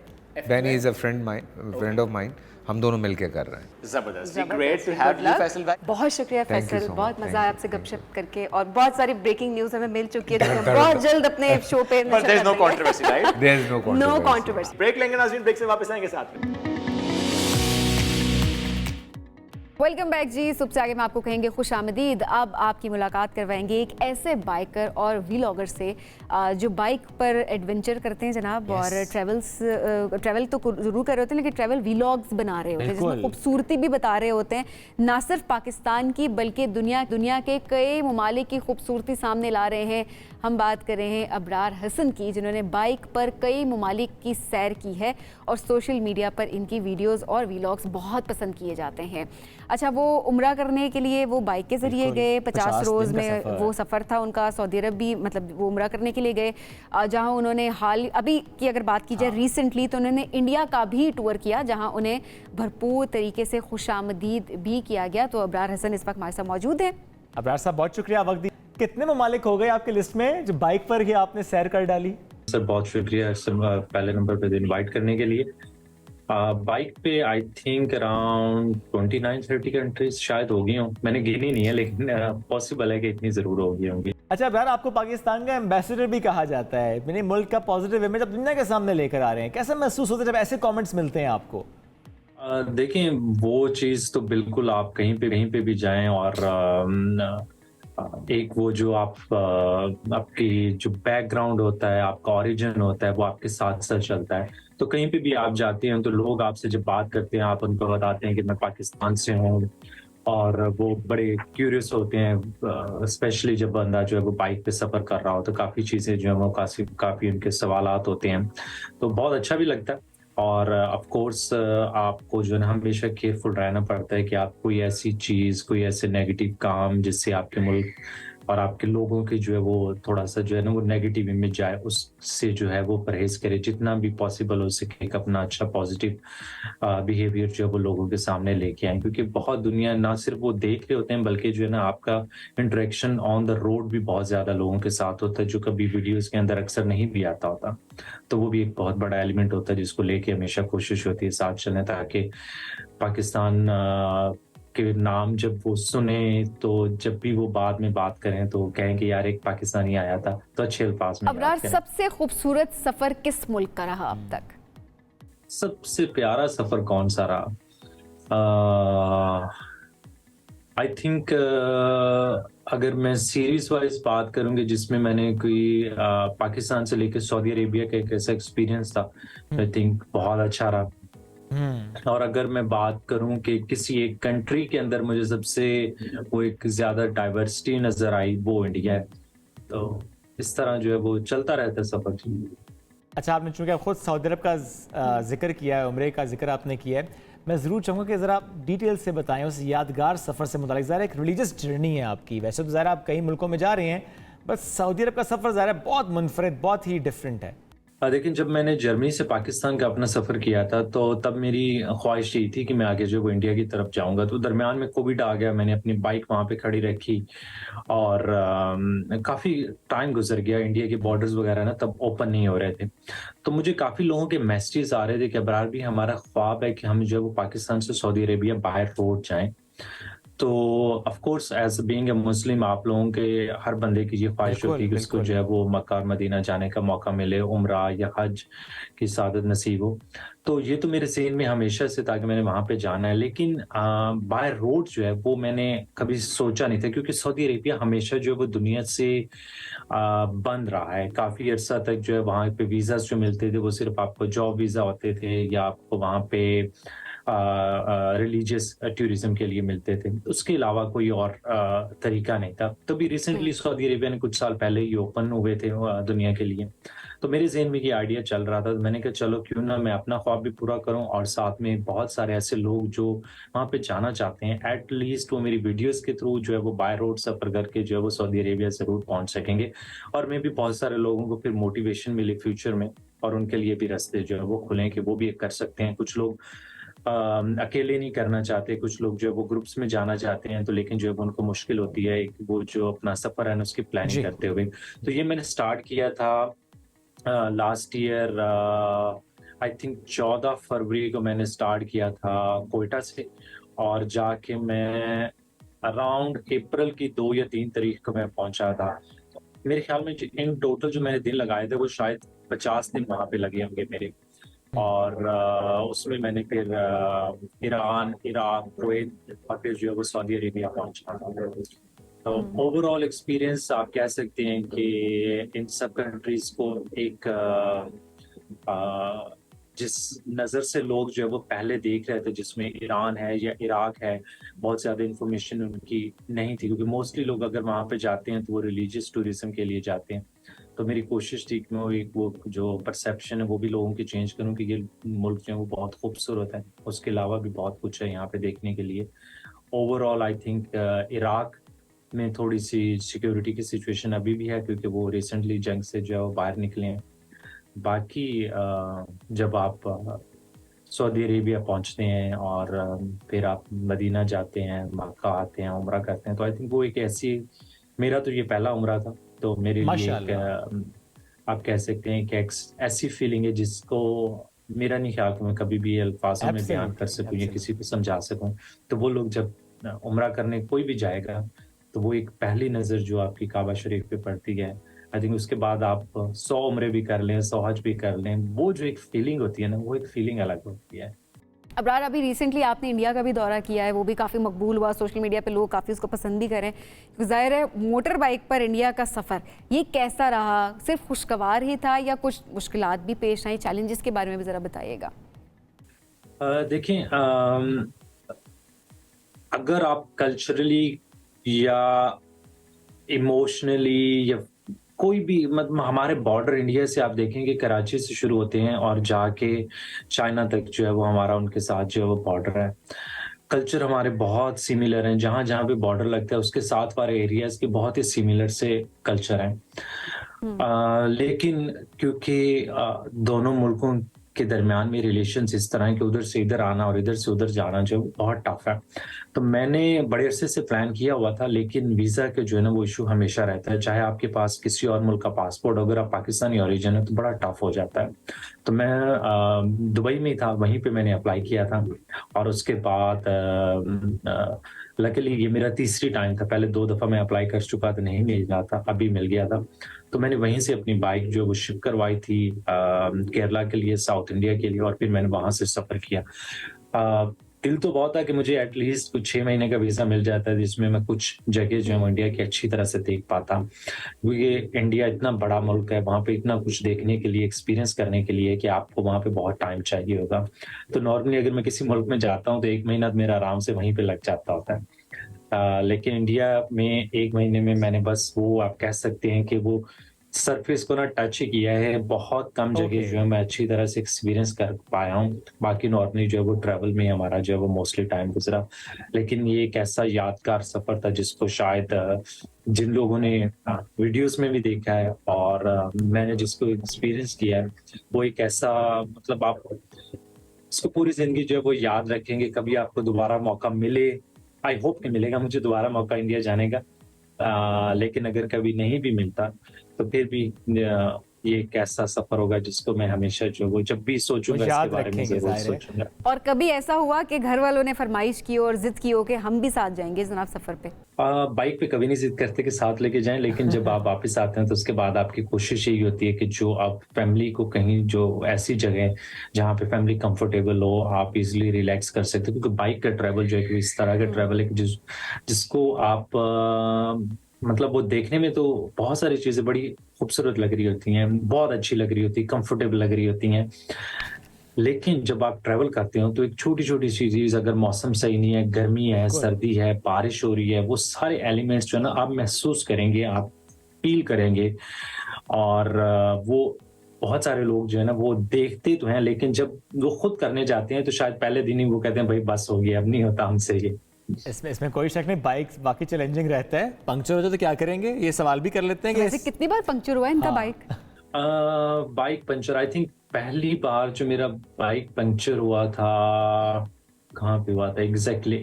Benny is a friend of mine. हम दोनों मिलके कर रहे हैं।
जबरदस्त। Great to have you Faisal भाई।
बहुत शुक्रिया
Thank you
Faisal,
so much.
बहुत मजा
Thank
आया
you.
आपसे गपशप करके, और बहुत सारी ब्रेकिंग न्यूज़ हमें मिल चुकी है जो हम बहुत जल्द अपने शो पे
But there is no controversy, right?
There is no
no
controversy.
Controversy.
Break लेंगे नाज़रीन, ब्रेक से वापस आएंगे साथ में।
Welcome back ji. सुबह से आगे में आपको कहेंगे खुश आमदीद। अब आपकी मुलाकात करवाएंगे एक ऐसे बाइकर और व्लॉगर से जो बाइक पर एडवेंचर करते हैं जनाब, और ट्रैवल तो ज़रूर कर रहे होते हैं, लेकिन ट्रैवल व्लॉग्स बना रहे होते हैं जिसमें खूबसूरती भी बता रहे होते हैं, ना सिर्फ पाकिस्तान की बल्कि दुनिया के कई ममालिक की खूबसूरती सामने ला रहे हैं। हम बात कर रहे हैं अबरार हसन की, जिन्होंने बाइक पर कई ममालिक की सैर की है और सोशल मीडिया पर इनकी वीडियोस और व्लॉग्स बहुत पसंद किए जाते हैं। अच्छा, वो उम्रा करने के लिए वो बाइक के ज़रिए गए, 50 रोज़ में वो सफ़र था उनका। सऊदी अरब भी, मतलब वो उम्रा करने के लिए गए, जहाँ उन्होंने अभी की अगर बात की जाए रिसेंटली, तो उन्होंने इंडिया का भी टूर किया, जहाँ उन्हें भरपूर तरीके से खुशामदीद भी किया गया। तो अबरार हसन इस वक्त हमारे साथ मौजूद हैं।
अबरार साहब, बहुत शुक्रिया वक्त दी। कितने ममालिक हो गए आपकी लिस्ट में जो बाइक पर ही आपने सैर कर डाली?
सर बहुत शुक्रिया सर, पहले नंबर पे इनवाइट करने के लिए। बाइक पे आई थिंक अराउंड 29-30 कंट्रीज शायद होगी हूँ, मैंने गिनी नहीं है, लेकिन पॉसिबल है कि इतनी ज़रूर होगी होंगी।
अच्छा अबरार, आपको पाकिस्तान का एम्बेसडर भी कहा जाता है, यानी मुल्क का पॉजिटिव इमेज अब दुनिया के सामने लेकर आ रहे हैं, कैसा महसूस होता है जब ऐसे कमेंट्स मिलते हैं आपको?
देखें, वो चीज़ तो बिल्कुल आप कहीं पे भी जाएं और एक वो जो आपकी जो बैकग्राउंड होता है, आपका ओरिजिन होता है, वो आपके साथ साथ चलता है। तो कहीं पे भी आप जाते हैं तो लोग आपसे जब बात करते हैं, आप उनको बताते हैं कि मैं पाकिस्तान से हूँ, और वो बड़े क्यूरियस होते हैं, स्पेशली जब बंदा जो है वो बाइक पे सफ़र कर रहा हो, तो काफ़ी चीज़ें जो है वो काफ़ी उनके सवालात होते हैं, तो बहुत अच्छा भी लगता है। और ऑफ कोर्स आपको जो है ना हमेशा केयरफुल रहना पड़ता है कि आप कोई ऐसी चीज़, कोई ऐसे नेगेटिव काम जिससे आपके मुल्क और आपके लोगों की जो है वो थोड़ा सा जो है ना वो नेगेटिव इमेज जाए, उससे जो है वो परहेज करे, जितना भी पॉसिबल हो सके एक अपना अच्छा पॉजिटिव बिहेवियर जो है वो लोगों के सामने लेके आए, क्योंकि बहुत दुनिया ना सिर्फ वो देख रहे होते हैं, बल्कि जो है ना आपका इंटरेक्शन ऑन द रोड भी बहुत ज़्यादा लोगों के साथ होता है, जो कभी वीडियोज़ के अंदर अक्सर नहीं भी आता होता। तो वो भी एक बहुत बड़ा एलिमेंट होता है जिसको लेके हमेशा कोशिश होती है साथ चलें, ताकि पाकिस्तान के नाम जब वो सुने तो जब भी वो बाद में बात करें तो कहें कि यार एक पाकिस्तानी आया था, तो अच्छे अल्फाज में
अबरार,
याद करें।
सबसे खूबसूरत सफर किस मुल्क का रहा अब तक?
सबसे प्यारा सफर कौन सा रहा? आई थिंक अगर मैं सीरीज वाइज बात करूंगी जिसमें मैंने कोई पाकिस्तान से लेकर सऊदी अरेबिया का एक ऐसा एक्सपीरियंस था, आई थिंक बहुत अच्छा रहा। और अगर मैं बात करूं कि किसी एक कंट्री के अंदर मुझे सबसे वो एक ज्यादा डाइवर्सिटी नजर आई, वो इंडिया है। तो इस तरह जो है वो चलता रहता है सफर।
अच्छा, आपने चूंकि खुद सऊदी अरब का जिक्र किया है, उम्रे का जिक्र आपने किया है, मैं ज़रूर चाहूँगा कि ज़रा डिटेल से बताएं उस यादगार सफ़र से मुतालिक। ज़रा एक रिलीजियस जर्नी है आपकी, वैसे तो ज़रा आप कई मुल्कों में जा रहे हैं, बस सऊदी अरब का सफ़र ज़रा बहुत मुनफरिद, बहुत ही डिफरेंट है।
लेकिन जब मैंने जर्मनी से पाकिस्तान का अपना सफ़र किया था तो तब मेरी ख्वाहिश यही थी कि मैं आगे जो वो इंडिया की तरफ जाऊंगा, तो दरमियान में कोविड आ गया, मैंने अपनी बाइक वहाँ पे खड़ी रखी और काफ़ी टाइम गुजर गया, इंडिया के बॉर्डर्स वगैरह ना तब ओपन नहीं हो रहे थे। तो मुझे काफ़ी लोगों के मैसेजेस आ रहे थे कि अबरार भी हमारा ख्वाब है कि हम जो है वो पाकिस्तान से सऊदी अरेबिया बाहर रोड जाएँ। तो off course as being a Muslim आप लोगों के हर बंदे की ये ख्वाहिश होती है कि उसको जो है वो मक्का और मदीना जाने का मौका मिले, उम्रा या हज की सादत नसीब हो। तो ये तो मेरे ज़हन में हमेशा से था कि मैंने वहाँ पे जाना है, लेकिन बाय रोड जो है वो मैंने कभी सोचा नहीं था, क्योंकि सऊदी अरेबिया हमेशा जो है वो दुनिया से बंद रहा है। काफ़ी अर्सा तक जो है वहाँ पे वीज़ाज जो मिलते थे वो सिर्फ आपको जॉब वीज़ा होते थे या आपको वहाँ पे रिलीजियस टूरिज्म के लिए मिलते थे, उसके अलावा कोई और तरीका नहीं था। तो भी रिसेंटली सऊदी अरेबिया ने कुछ साल पहले ही ओपन हुए थे दुनिया के लिए, तो मेरे जहन में ये आइडिया चल रहा था, तो मैंने कहा चलो क्यों ना मैं अपना ख्वाब भी पूरा करूं और साथ में बहुत सारे ऐसे लोग जो वहाँ पे जाना चाहते हैं, एटलीस्ट वो मेरी वीडियोस के थ्रू जो है वो बाय रोड सफर करके जो है वो सऊदी अरेबिया जरूर पहुंच सकेंगे, और मैं भी बहुत सारे लोगों को फिर मोटिवेशन मिले फ्यूचर में, और उनके लिए भी रास्ते जो है वो खुले कि वो भी कर सकते हैं। कुछ लोग अकेले नहीं करना चाहते, कुछ लोग जो है वो ग्रुप्स में जाना चाहते हैं, तो लेकिन जो है वो उनको मुश्किल होती है वो जो अपना सफर है ना उसकी प्लानिंग करते हुए। तो ये मैंने स्टार्ट किया था लास्ट ईयर, आई थिंक 14 फरवरी को मैंने स्टार्ट किया था कोयटा से, और जाके मैं अराउंड अप्रैल की 2 या 3 तारीख को मैं पहुंचा था। मेरे ख्याल में इन टोटल जो मैंने दिन लगाए थे वो शायद 50 दिन वहाँ पे लगे होंगे मेरे, और उसमें मैंने फिर ईरान, इराक, कुवैत और फिर जो है वो सऊदी अरेबिया पहुंचा। तो ओवरऑल एक्सपीरियंस आप कह सकते हैं कि इन सब कंट्रीज को एक जिस नज़र से लोग जो है वो पहले देख रहे थे, जिसमें ईरान है या इराक है, बहुत ज़्यादा इंफॉर्मेशन उनकी नहीं थी, क्योंकि मोस्टली लोग अगर वहाँ पे जाते हैं तो वो रिलीजियस टूरिज्म के लिए जाते हैं। तो मेरी कोशिश थी कि मैं वो जो परसेप्शन है वो भी लोगों की चेंज करूं कि ये मुल्क जो है वो बहुत खूबसूरत है, उसके अलावा भी बहुत कुछ है यहाँ पे देखने के लिए। ओवरऑल आई थिंक इराक में थोड़ी सी सिक्योरिटी की सिचुएशन अभी भी है, क्योंकि वो रिसेंटली जंग से जो है वो बाहर निकले हैं। बाकी जब आप सऊदी अरेबिया पहुँचते हैं और फिर आप मदीना जाते हैं, मक्का आते हैं, उम्रा करते हैं, तो आई थिंक वो एक ऐसी, मेरा तो ये पहला उम्रा था, तो मेरे लिए एक आप कह सकते हैं कि ऐसी फीलिंग है जिसको मेरा नहीं ख्याल कि मैं कभी भी अल्फाजों में बयान कर सकूं या किसी को समझा सकूं। तो वो लोग जब उम्रा करने कोई भी जाएगा तो वो एक पहली नज़र जो आपकी काबा शरीफ पे पड़ती है, आई थिंक उसके बाद आप 100 उम्रे भी कर लें, 100 हज भी कर लें, वो जो एक फीलिंग होती है ना, वो एक फीलिंग अलग होती है।
अबरार, अभी रिसेंटली आपने इंडिया का भी दौरा किया है, वो भी काफ़ी मकबूल हुआ, सोशल मीडिया पे लोग काफ़ी उसको पसंद भी करें। ज़ाहिर है मोटर बाइक पर इंडिया का सफ़र ये कैसा रहा? सिर्फ खुशगवार ही था या कुछ मुश्किलात भी पेश आई? चैलेंजेस के बारे में भी ज़रा बताइएगा।
देखें, अगर आप कल्चरली या इमोशनली या कोई भी मतलब हमारे बॉर्डर इंडिया से आप देखेंगे कराची से शुरू होते हैं और जाके चाइना तक जो है वो हमारा उनके साथ जो है वो बॉर्डर है। कल्चर हमारे बहुत सिमिलर हैं, जहाँ जहाँ पे बॉर्डर लगता है उसके साथ वाले एरियाज के बहुत ही सिमिलर से कल्चर हैं। लेकिन क्योंकि दोनों मुल्कों के दरमियान में रिलेशंस इस तरह के उधर से इधर आना और इधर से उधर जाना जो बहुत टफ है, तो मैंने बड़े अरसे से प्लान किया हुआ था, लेकिन वीज़ा के जो है ना वो इशू हमेशा रहता है। चाहे आपके पास किसी और मुल्क का पासपोर्ट, अगर आप पाकिस्तानी ओरिजिन है तो बड़ा टफ हो जाता है। तो मैं दुबई में था, वहीं पे मैंने अप्लाई किया था और उसके बाद लकीली ये मेरा तीसरी टाइम था। पहले 2 दफ़ा मैं अप्लाई कर चुका था, नहीं मिल रहा था, अभी मिल गया था। तो मैंने वहीं से अपनी बाइक जो वो शिप करवाई थी केरला के लिए, साउथ इंडिया के लिए, और फिर मैंने वहाँ से सफ़र किया। दिल तो बहुत था कि मुझे एटलीस्ट कुछ 6 महीने का वीज़ा मिल जाता है जिसमें मैं कुछ जगह जो है इंडिया की अच्छी तरह से देख पाता, क्योंकि इंडिया इतना बड़ा मुल्क है, वहाँ पे इतना कुछ देखने के लिए, एक्सपीरियंस करने के लिए कि आपको वहाँ पे बहुत टाइम चाहिए होगा। तो नॉर्मली अगर मैं किसी मुल्क में जाता हूँ तो 1 महीना मेरा आराम से वहीं पे लग जाता होता है। लेकिन इंडिया में 1 महीने में मैंने बस वो आप कह सकते हैं कि वो सरफेस को ना टच ही किया है। बहुत कम जगह जो है मैं अच्छी तरह से एक्सपीरियंस कर पाया हूँ। बाकी नॉर्मली जो है वो ट्रैवल में हमारा जो है वो मोस्टली टाइम गुजरा। लेकिन ये एक ऐसा यादगार सफ़र था जिसको शायद जिन लोगों ने वीडियोस में भी देखा है और मैंने जिसको एक्सपीरियंस किया है, वो एक ऐसा मतलब आप उसको पूरी ज़िंदगी जो है वो याद रखेंगे। कभी आपको दोबारा मौका मिले, आई होप कि मिलेगा मुझे दोबारा मौका इंडिया जाने का, लेकिन अगर कभी नहीं भी मिलता तो फिर भी ये एक ऐसा सफर होगा जिसको मैं हमेशा जो वो जब भी सोचूंगा इसके बारे में जरूर सोचूंगा।
और कभी ऐसा हुआ कि घर वालों ने फरमाइश की और जिद की हो कि हम भी साथ जाएंगे जनाब सफर पे?
बाइक पे कभी नहीं जिद करते कि साथ लेके जाएं, लेकिन जब आप वापस आते हैं तो उसके बाद आपकी कोशिश यही होती है कि जो आप फैमिली को कहीं जो ऐसी जगह जहाँ पे फैमिली कंफर्टेबल हो, आप इजीली रिलैक्स कर सकते हो, क्योंकि बाइक का ट्रैवल जो है कि इस तरह का ट्रैवल है जिसको आप मतलब वो देखने में तो बहुत सारी चीज़ें बड़ी खूबसूरत लग रही होती हैं, बहुत अच्छी लग रही होती है, कंफर्टेबल लग रही होती हैं, लेकिन जब आप ट्रैवल करते हो तो एक छोटी छोटी चीज़, अगर मौसम सही नहीं है, गर्मी है, सर्दी है, बारिश हो रही है, वो सारे एलिमेंट्स जो है ना आप महसूस करेंगे, आप फील करेंगे। और वो बहुत सारे लोग जो है ना वो देखते तो हैं, लेकिन जब वो खुद करने जाते हैं तो शायद पहले दिन ही वो कहते हैं भाई बस हो गया, अब नहीं होता हमसे ये।
इसमें कोई शक नहीं, बाइक बाकी चैलेंजिंग रहता है। पंक्चर हो जाए तो क्या करेंगे, ये सवाल भी कर लेते हैं कि
वैसे कितनी बार पंक्चर हुआ है इनका?
बाइक पंक्चर आई थिंक पहली बार जो मेरा बाइक पंक्चर हुआ था, कहाँ पे हुआ था एग्जैक्टली?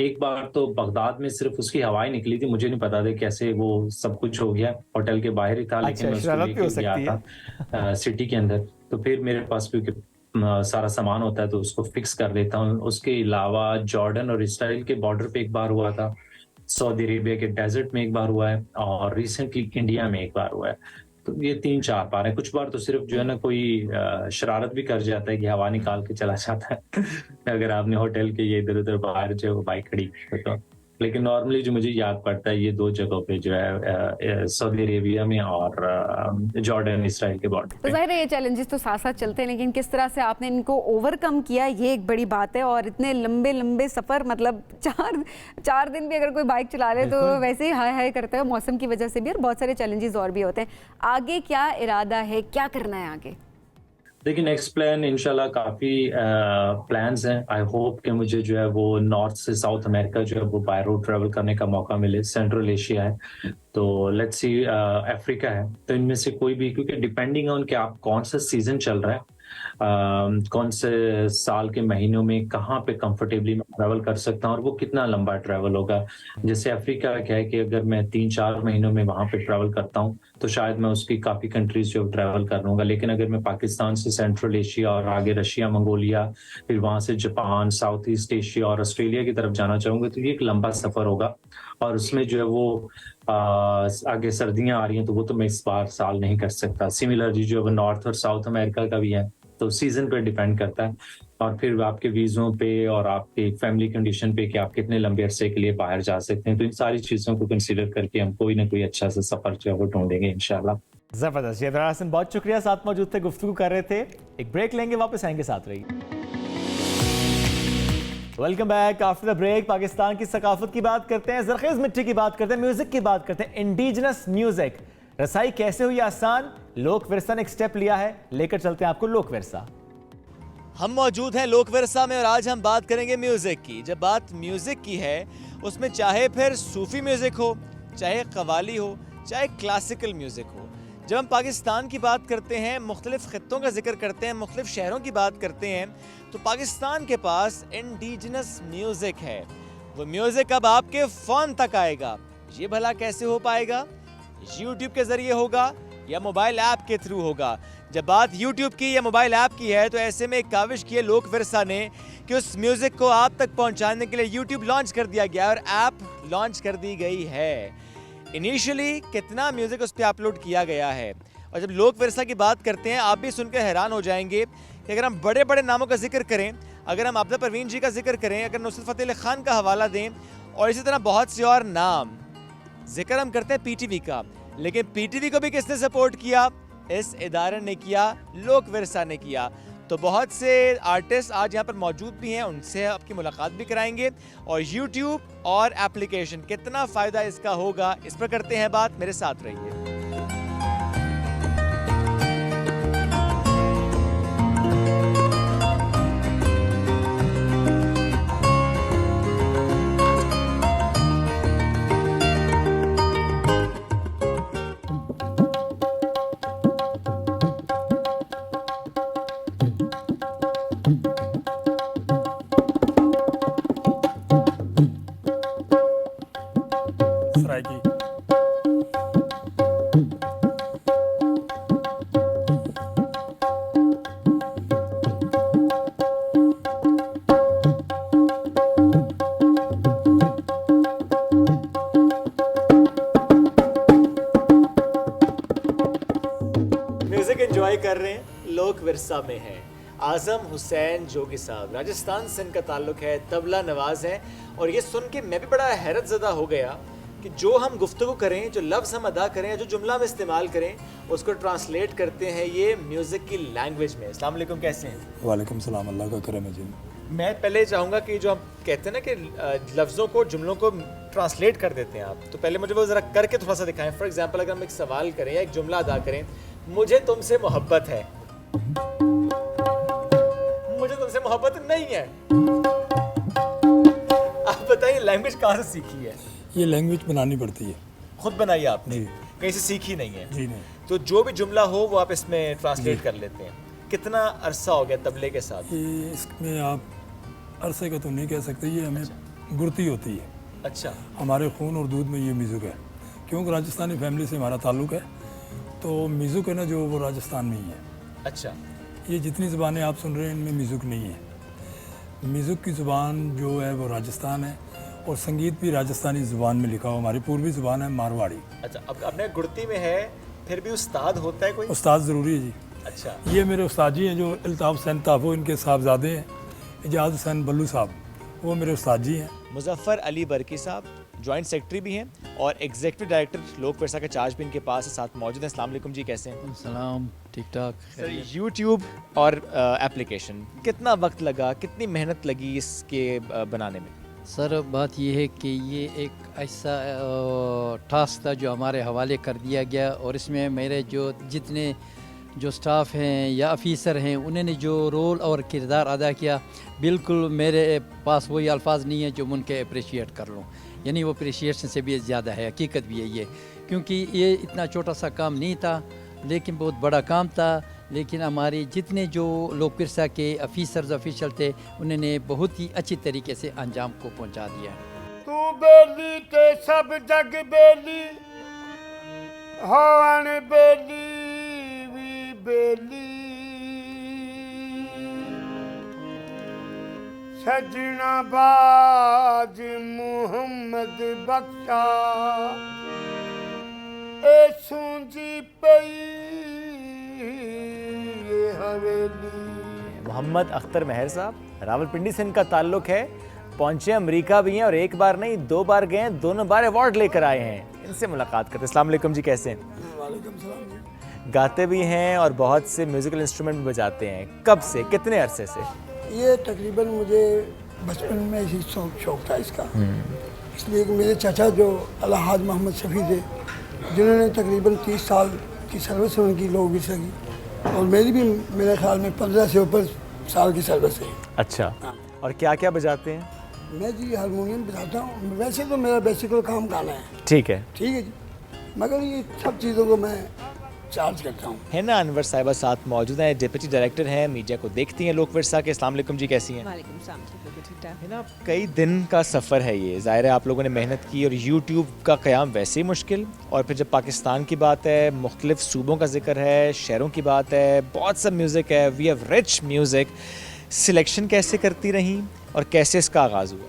एक बार तो बगदाद में सिर्फ उसकी हवाएं निकली थी, मुझे नहीं पता था कैसे वो सब कुछ हो गया, होटल के बाहर ही था, लेकिन मैं उसको लेके गया था सिटी के अंदर। तो फिर मेरे पास क्योंकि सारा सामान होता है तो उसको फिक्स कर देता हूँ। उसके अलावा जॉर्डन और इसराइल के बॉर्डर पे एक बार हुआ था, सऊदी अरेबिया के डेजर्ट में एक बार हुआ है, और रिसेंटली इंडिया में एक बार हुआ है। तो ये 3-4 बार है। कुछ बार तो सिर्फ जो है ना कोई शरारत भी कर जाता है कि हवा निकाल के चला जाता है अगर आपने होटल के ये इधर उधर बाहर जो है वो बाइक खड़ी तो। लेकिन नॉर्मली जो मुझे याद पड़ता है ये 2 जगहों पे जो है सऊदी अरेबिया में और जॉर्डन इसराइल के बॉर्डर पे।
तो जाहिर है ये चैलेंजेस तो साथ साथ चलते हैं, लेकिन किस तरह से आपने इनको ओवरकम किया ये एक बड़ी बात है। और इतने लंबे लंबे सफ़र, मतलब 4 दिन भी अगर कोई बाइक चला ले तो वैसे ही हाय हाय करता है मौसम की वजह से भी, और बहुत सारे चैलेंजेस और भी होते हैं। आगे क्या इरादा है, क्या करना है आगे?
देखिए नेक्स्ट प्लान इंशाल्लाह काफ़ी प्लान्स हैं। आई होप कि मुझे जो है वो नॉर्थ से साउथ अमेरिका जो है वो बाय रोड ट्रैवल करने का मौका मिले। सेंट्रल एशिया है तो लेट्स सी, अफ्रीका है, तो इनमें से कोई भी, क्योंकि डिपेंडिंग ऑन कि आप कौन सा सीजन चल रहा है कौन से साल के महीनों में कहाँ पे कंफर्टेबली मैं ट्रैवल कर सकता हूँ और वो कितना लंबा ट्रैवल होगा। जैसे अफ्रीका क्या है कि अगर मैं 3-4 महीनों में वहाँ पे ट्रैवल करता हूँ तो शायद मैं उसकी काफ़ी कंट्रीज जो ट्रैवल कर लूँगा, लेकिन अगर मैं पाकिस्तान से सेंट्रल एशिया और आगे रशिया, मंगोलिया, फिर वहाँ से जापान, साउथ ईस्ट एशिया और ऑस्ट्रेलिया की तरफ जाना चाहूँगा तो ये एक लंबा सफ़र होगा। और उसमें जो है वो आगे सर्दियां आ रही हैं तो वो तो मैं इस बार साल नहीं कर सकता। सिमिलरली जो नॉर्थ और साउथ अमेरिका का भी है तो सीजन पे डिपेंड करता है और फिर आपके वीज़ों पे और आपके फैमिली कंडीशन पे कि आप कितने लंबे अरसे के लिए बाहर जा सकते हैं। तो इन सारी चीज़ों को कंसीडर करके हम कोई ना कोई अच्छा सा सफ़र जो है वो ढूंढेंगे इंशाल्लाह।
जबरदस्त इब्रार हसन, बहुत शुक्रिया, साथ मौजूद थे, गुफ्तगू कर रहे थे। एक ब्रेक लेंगे, वापस आएंगे, साथ रहिए। Welcome back after the break. Pakistan की सकाफत की बात करते हैं, ज़रख़ेज़ मिट्टी की बात करते हैं, म्यूजिक की बात करते हैं। इंडिजिनस म्यूजिक रसाई कैसे हुई आसान, लोक विरसा ने एक स्टेप लिया है, लेकर चलते हैं आपको लोक विरसा। हम मौजूद हैं लोक विरसा में और आज हम बात करेंगे म्यूजिक की। जब बात म्यूजिक की है उसमें चाहे फिर सूफी म्यूजिक हो, चाहे कवाली हो, चाहे क्लासिकल म्यूजिक हो। जब हम पाकिस्तान की बात करते हैं, मुख्तलिफ ख़ित्तों का जिक्र करते हैं, मुख्तलिफ शहरों की बात करते हैं, तो पाकिस्तान के पास इंडिजिनस म्यूज़िक है। वो म्यूज़िक अब आपके फ़ोन तक आएगा। ये भला कैसे हो पाएगा? यूट्यूब के ज़रिए होगा या मोबाइल ऐप के थ्रू होगा। जब बात यूट्यूब की या मोबाइल ऐप की है तो ऐसे में एक काविश की है लोक विरसा ने कि उस म्यूज़िक को आप तक पहुँचाने के लिए यूट्यूब लॉन्च कर दिया गया और ऐप लॉन्च कर दी गई है। इनिशियली कितना म्यूज़िक उस पर अपलोड किया गया है। और जब लोक विरसा की बात करते हैं आप भी सुनकर हैरान हो जाएंगे कि अगर हम बड़े बड़े नामों का जिक्र करें, अगर हम आबिदा परवीन जी का जिक्र करें, अगर नुसरत फ़तेह अली खान का हवाला दें और इसी तरह बहुत से और नाम, जिक्र हम करते हैं पीटीवी का, लेकिन पीटीवी को भी किसने सपोर्ट किया? इस इदारे ने किया, लोक विरसा ने किया। तो बहुत से आर्टिस्ट आज यहाँ पर मौजूद भी हैं, उनसे आपकी मुलाकात भी कराएंगे और यूट्यूब और एप्लीकेशन कितना फ़ायदा इसका होगा इस पर करते हैं बात। मेरे साथ रहिए। कर रहे हैं, लोक विरसा में है आज़म हुसैन जोगी साहब, राजस्थान से इनका ताल्लुक है, तबला नवाज हैं। और ये सुन के मैं भी बड़ा हैरत ज़दा हो गया कि जो हम गुफ्तगू करें, जो लफ्ज़ हम अदा करें, जो जुमला हम इस्तेमाल करें, उसको ट्रांसलेट करते हैं ये म्यूज़िक की लैंग्वेज में। अस्सलाम वालेकुम, कैसे हैं?
वालेकुम सलाम, अल्लाह का करम है जी।
मैं पहले चाहूँगा कि जो हम कहते हैं ना कि लफ्ज़ों को, जुमलों को ट्रांसलेट कर देते हैं आप, तो पहले मुझे वो ज़रा करके थोड़ा सा दिखाएं। फॉर एग्जांपल अगर हम एक सवाल करें या एक जुमला अदा करें, मुझे तुमसे मोहब्बत है, मुझे तुमसे मोहब्बत नहीं है, आप बताइए लैंग्वेज कहाँ से सीखी है?
ये लैंग्वेज बनानी पड़ती है।
खुद बनाई आपने? कहीं से सीखी नहीं है?
जी नहीं।
तो जो भी जुमला हो वो आप इसमें ट्रांसलेट कर लेते हैं। कितना अरसा हो गया तबले के साथ?
ये इसमें आप अरसे का तो नहीं कह सकते, ये हमें गुरती होती है।
अच्छा।
हमारे खून और दूध में ये म्यूज़िक है, क्योंकि राजस्थानी फैमिली से हमारा ताल्लुक़ है, तो म्यूज़िक है ना जो वो राजस्थान में ही है।
अच्छा।
ये जितनी ज़ुबानें आप सुन रहे हैं इनमें म्यूज़िक नहीं है। म्यूज़िक की ज़ुबान जो है वो राजस्थान है और संगीत भी राजस्थानी ज़ुबान में लिखा हुआ। हमारी पूर्वी ज़ुबान है मारवाड़ी।
अच्छा, अब अपने गुड़ती में है, फिर भी उस्ताद होता है कोई?
उस्ताद ज़रूरी है जी।
अच्छा।
ये मेरे उस्ताद जी हैं जो अल्ताफ़ हुसैन ताफ़ो, इनके साहबजादे हैं एजाज़ हुसैन बल्लू साहब, वो मेरे उस्ताद जी हैं।
मुज़फ़्फ़र अली बरकी साहब जॉइंट सेक्रेटरी भी हैं और एग्जीक्यूटिव डायरेक्टर लोक विरसा का चार्ज भी इनके पास है, साथ मौजूद हैं। अस्सलाम वालेकुम जी, कैसे हैं?
सलाम, ठीक ठाक।
सर, यूट्यूब और एप्लीकेशन कितना वक्त लगा, कितनी मेहनत लगी इसके बनाने में?
सर बात ये है कि ये एक ऐसा टास्क था जो हमारे हवाले कर दिया गया और इसमें मेरे जितने स्टाफ हैं या ऑफिसर हैं उन्होंने जो रोल और किरदार अदा किया, बिल्कुल मेरे पास वही अल्फाज नहीं है जो मैं उनके अप्रिशिएट कर लूँ। यानी वो अप्रिशिएशन से भी ज़्यादा है, हकीकत भी है ये, क्योंकि ये इतना छोटा सा काम नहीं था लेकिन बहुत बड़ा काम था। लेकिन हमारे जितने जो लोक विरसा के ऑफिशियल थे उन्होंने बहुत ही अच्छी तरीके से अंजाम को पहुंचा दिया।
तू बेली ते सब जग बेली होवन बेली भी बेली सजना बाज मुहम्मद बख्शा ए सूंजी पई हवेली।
मोहम्मद अख्तर महर साहब रावलपिंडी से इनका ताल्लुक है, पहुंचे अमेरिका भी हैं और एक बार नहीं 2 बार गए हैं, दोनों बार अवार्ड लेकर आए हैं। इनसे मुलाकात करते हैं। अस्सलाम वालेकुम जी, कैसे हैं?
वालेकुम सलाम जी।
गाते भी हैं और बहुत से म्यूजिकल इंस्ट्रूमेंट भी बजाते हैं, कब से, कितने अरसे से?
ये तकरीबन मुझे बचपन में ही शौक था इसका, इसलिए कि मेरे चाचा जो अलहाज मोहम्मद शफी थे, जिन्होंने तकरीबन 30 साल की सर्विस उनकी लोक विरसा की, और मेरी भी मेरे ख्याल में 15 से ऊपर साल की सर्विस है।
अच्छा, और क्या क्या बजाते हैं?
मैं जी हारमोनियम बजाता हूँ। वैसे तो मेरा बेसिकल काम गाना है।
ठीक है
जी, मगर ये सब चीज़ों को मैं चार्ज करता हूँ।
है ना, अनवर साहिबा साथ मौजूद हैं, डिप्टी डायरेक्टर हैं, मीडिया को देखती हैं लोक विरसा के। अस्सलाम वालेकुम जी, कैसी हैं?
वालेकुम सलाम, ठीक ठाक।
है ना, कई दिन का सफ़र है ये, ज़ाहिर है आप लोगों ने मेहनत की, और यूट्यूब का क़याम वैसे ही मुश्किल, और फिर जब पाकिस्तान की बात है, मुख्तलिफ सूबों का जिक्र है, शहरों की बात है, बहुत सा म्यूज़िक है, we have rich music. Selection कैसे करती रहीं और कैसे इसका आगाज़ हुआ?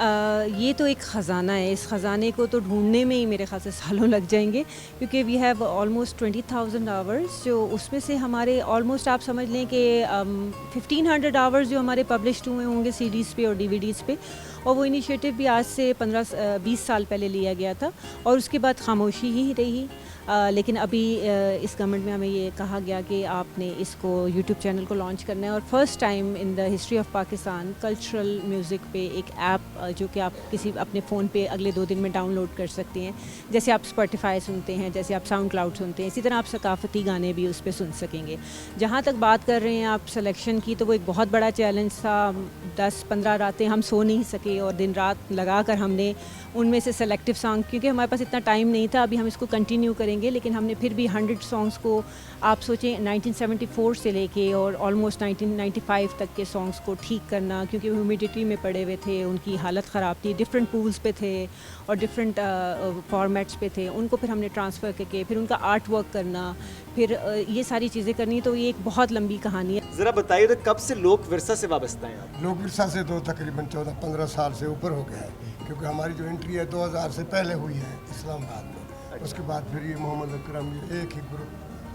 ये तो एक ख़जाना है, इस ख़जाने को तो ढूंढने में ही मेरे ख्याल से सालों लग जाएंगे, क्योंकि वी हैव ऑलमोस्ट 20,000 आवर्स, जो उसमें से हमारे ऑलमोस्ट आप समझ लें कि 1,500 आवर्स जो हमारे पब्लिश्ड हुए होंगे सीडीज़ पे और डीवीडीज़ पे, और वो इनिशिएटिव भी आज से 15-20 साल पहले लिया गया था, और उसके बाद खामोशी ही रही। लेकिन अभी इस गवर्नमेंट में हमें ये कहा गया कि आपने इसको यूट्यूब चैनल को लॉन्च करना है, और first time in the history of Pakistan cultural music पे एक ऐप जो कि आप किसी अपने फ़ोन पे अगले 2 दिन में डाउनलोड कर सकते हैं। जैसे आप स्पॉटिफाई सुनते हैं, जैसे आप साउंड क्लाउड सुनते हैं, इसी तरह आप सकाफ़ती गाने भी उस पर सुन सकेंगे। जहाँ तक बात कर रहे हैं आप सिलेक्शन की, तो वो एक बहुत बड़ा चैलेंज था। 10-15 रातें हम सो नहीं सके, और दिन रात लगा कर हमने उनमें से सेलेक्टिव सॉन्ग, क्योंकि हमारे पास इतना टाइम नहीं था, अभी हम इसको कंटिन्यू करेंगे, लेकिन हमने फिर भी 100 सॉन्ग्स को, आप सोचें 1974 से लेके और ऑलमोस्ट 1995 तक के सॉन्ग्स को ठीक करना, क्योंकि वो ह्यूमिडिटी में पड़े हुए थे, उनकी हालत ख़राब थी, डिफरेंट पूल्स पे थे और डिफरेंट फॉर्मेट्स पे थे, उनको फिर हमने ट्रांसफ़र करके फिर उनका आर्ट वर्क करना, फिर ये सारी चीज़ें करनी, तो ये एक बहुत लंबी कहानी है।
ज़रा बताइए तो कब से लोक विरसा से वाबस्ता हैं आप?
लोक विरसा से तो तकरीबन 14-15 साल से ऊपर हो गया है, क्योंकि हमारी जो एंट्री है 2000 से पहले हुई है इस्लामाबाद में। उसके बाद फिर ये मोहम्मद अकरम, ये एक ही ग्रुप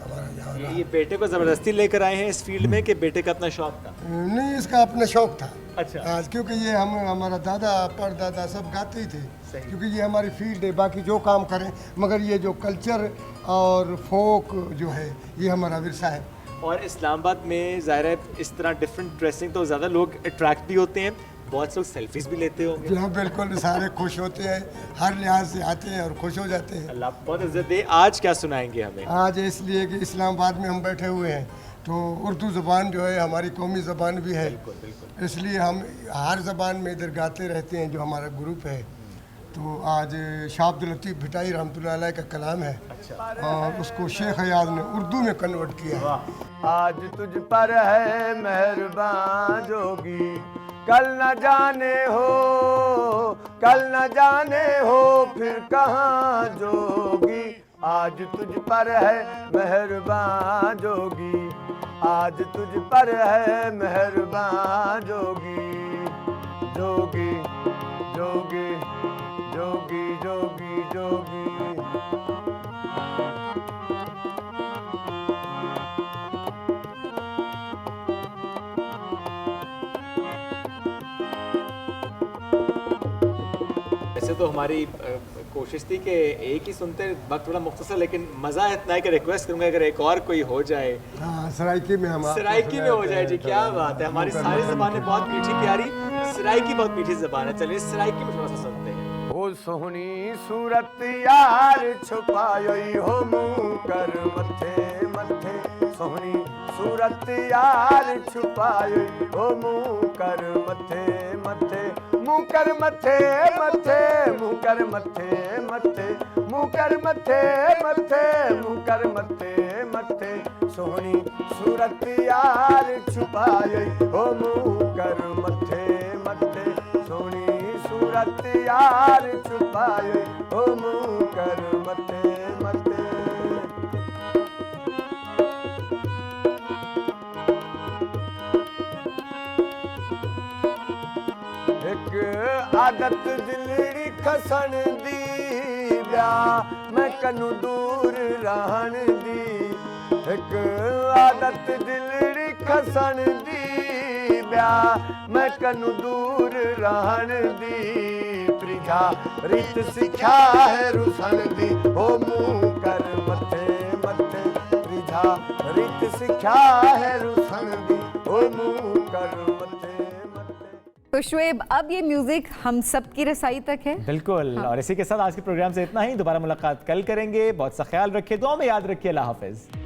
हमारा यहाँ रहा।
ये बेटे को ज़बरदस्ती लेकर आए हैं इस फील्ड में कि बेटे का अपना शौक था?
नहीं, इसका अपना शौक था।
अच्छा।
आज क्योंकि ये हमारा दादा परदादा सब गाते ही थे, क्योंकि ये हमारी फील्ड है, बाकी जो काम करें, मगर ये जो कल्चर और फोक जो है ये हमारा विरसा है।
और इस्लामाबाद में ज़ाहिर है इस तरह डिफरेंट ड्रेसिंग तो ज़्यादा लोग अट्रैक्ट भी होते हैं, बहुत लोग सेल्फीज भी लेते होंगे।
हाँ बिल्कुल, सारे खुश होते हैं, हर लिहाज से आते हैं और खुश हो जाते हैं।
अल्लाह बहुत इज्जत दे। आज क्या सुनाएंगे हमें?
आज इसलिए कि इस्लामाबाद में हम बैठे हुए हैं, तो उर्दू ज़बान जो है हमारी कौमी ज़बान भी है, इसलिए हम हर ज़बान में इधर गाते रहते हैं, जो हमारा ग्रुप है। तो आज शाह अब्दुल लतीफ़ भिटाई रहमतुल्लाह अलैह का कलाम है, और उसको शेख हयाज ने उर्दू में कन्वर्ट किया है।
आज तुझ पर है मेहरबान जोगी, कल न जाने हो, कल न जाने हो फिर कहाँ जोगी। आज तुझ पर है मेहरबान जोगी, आज तुझ पर है मेहरबान जोगी। जोगी जोगी जोगी जोगी जोगी।
वैसे तो हमारी कोशिश थी कि एक ही सुनते, वक्त थोड़ा मुख्तसर, लेकिन मज़ा इतना है कि रिक्वेस्ट करूँगा अगर एक और कोई हो जाए।
हाँ, सराइकी में हम
सराइकी में हो जाए जी, क्या बात है। हमारी सारी ज़बानें बहुत मीठी प्यारी, सराइकी बहुत मीठी ज़बान है। चलिए सराइकी में थोड़ा सा सुनते हैं।
हो सोहनी सूरत यार छुपाई हो मुँह कर मथे मथे, सोहनी सूरत यार छुपाई हो मुँह कर मथे मथे, मुंह कर मथे मथे मुंह कर मथे मथे मुंह कर मथे मथे मुंह कर मथे मथे सोहनी सूरत यार छुपाई हो मुंह कर मथे मथे सोहनी सूरत यार छुपाई हो मुंह कर मथे मथे। एक आदत दिलड़ी खसन दी ब्याह मैं कनु दूर रहन दी एक आदत दिलड़ी खसन दी ब्याह मैं कनु दूर रहन दी त्रिजा रीत सिखा है रुसन दी हो मुंह कर मथे मथे त्रिजा रीत सिखा है रुसन दी हो मुंह कर मथे।
तो शुएब, अब ये म्यूजिक हम सब की रसाई तक है।
बिल्कुल। और इसी के साथ आज के प्रोग्राम से इतना ही। दोबारा मुलाकात कल करेंगे। बहुत सा ख्याल रखिए, दुआ में याद रखिए। अल्लाह हाफिज।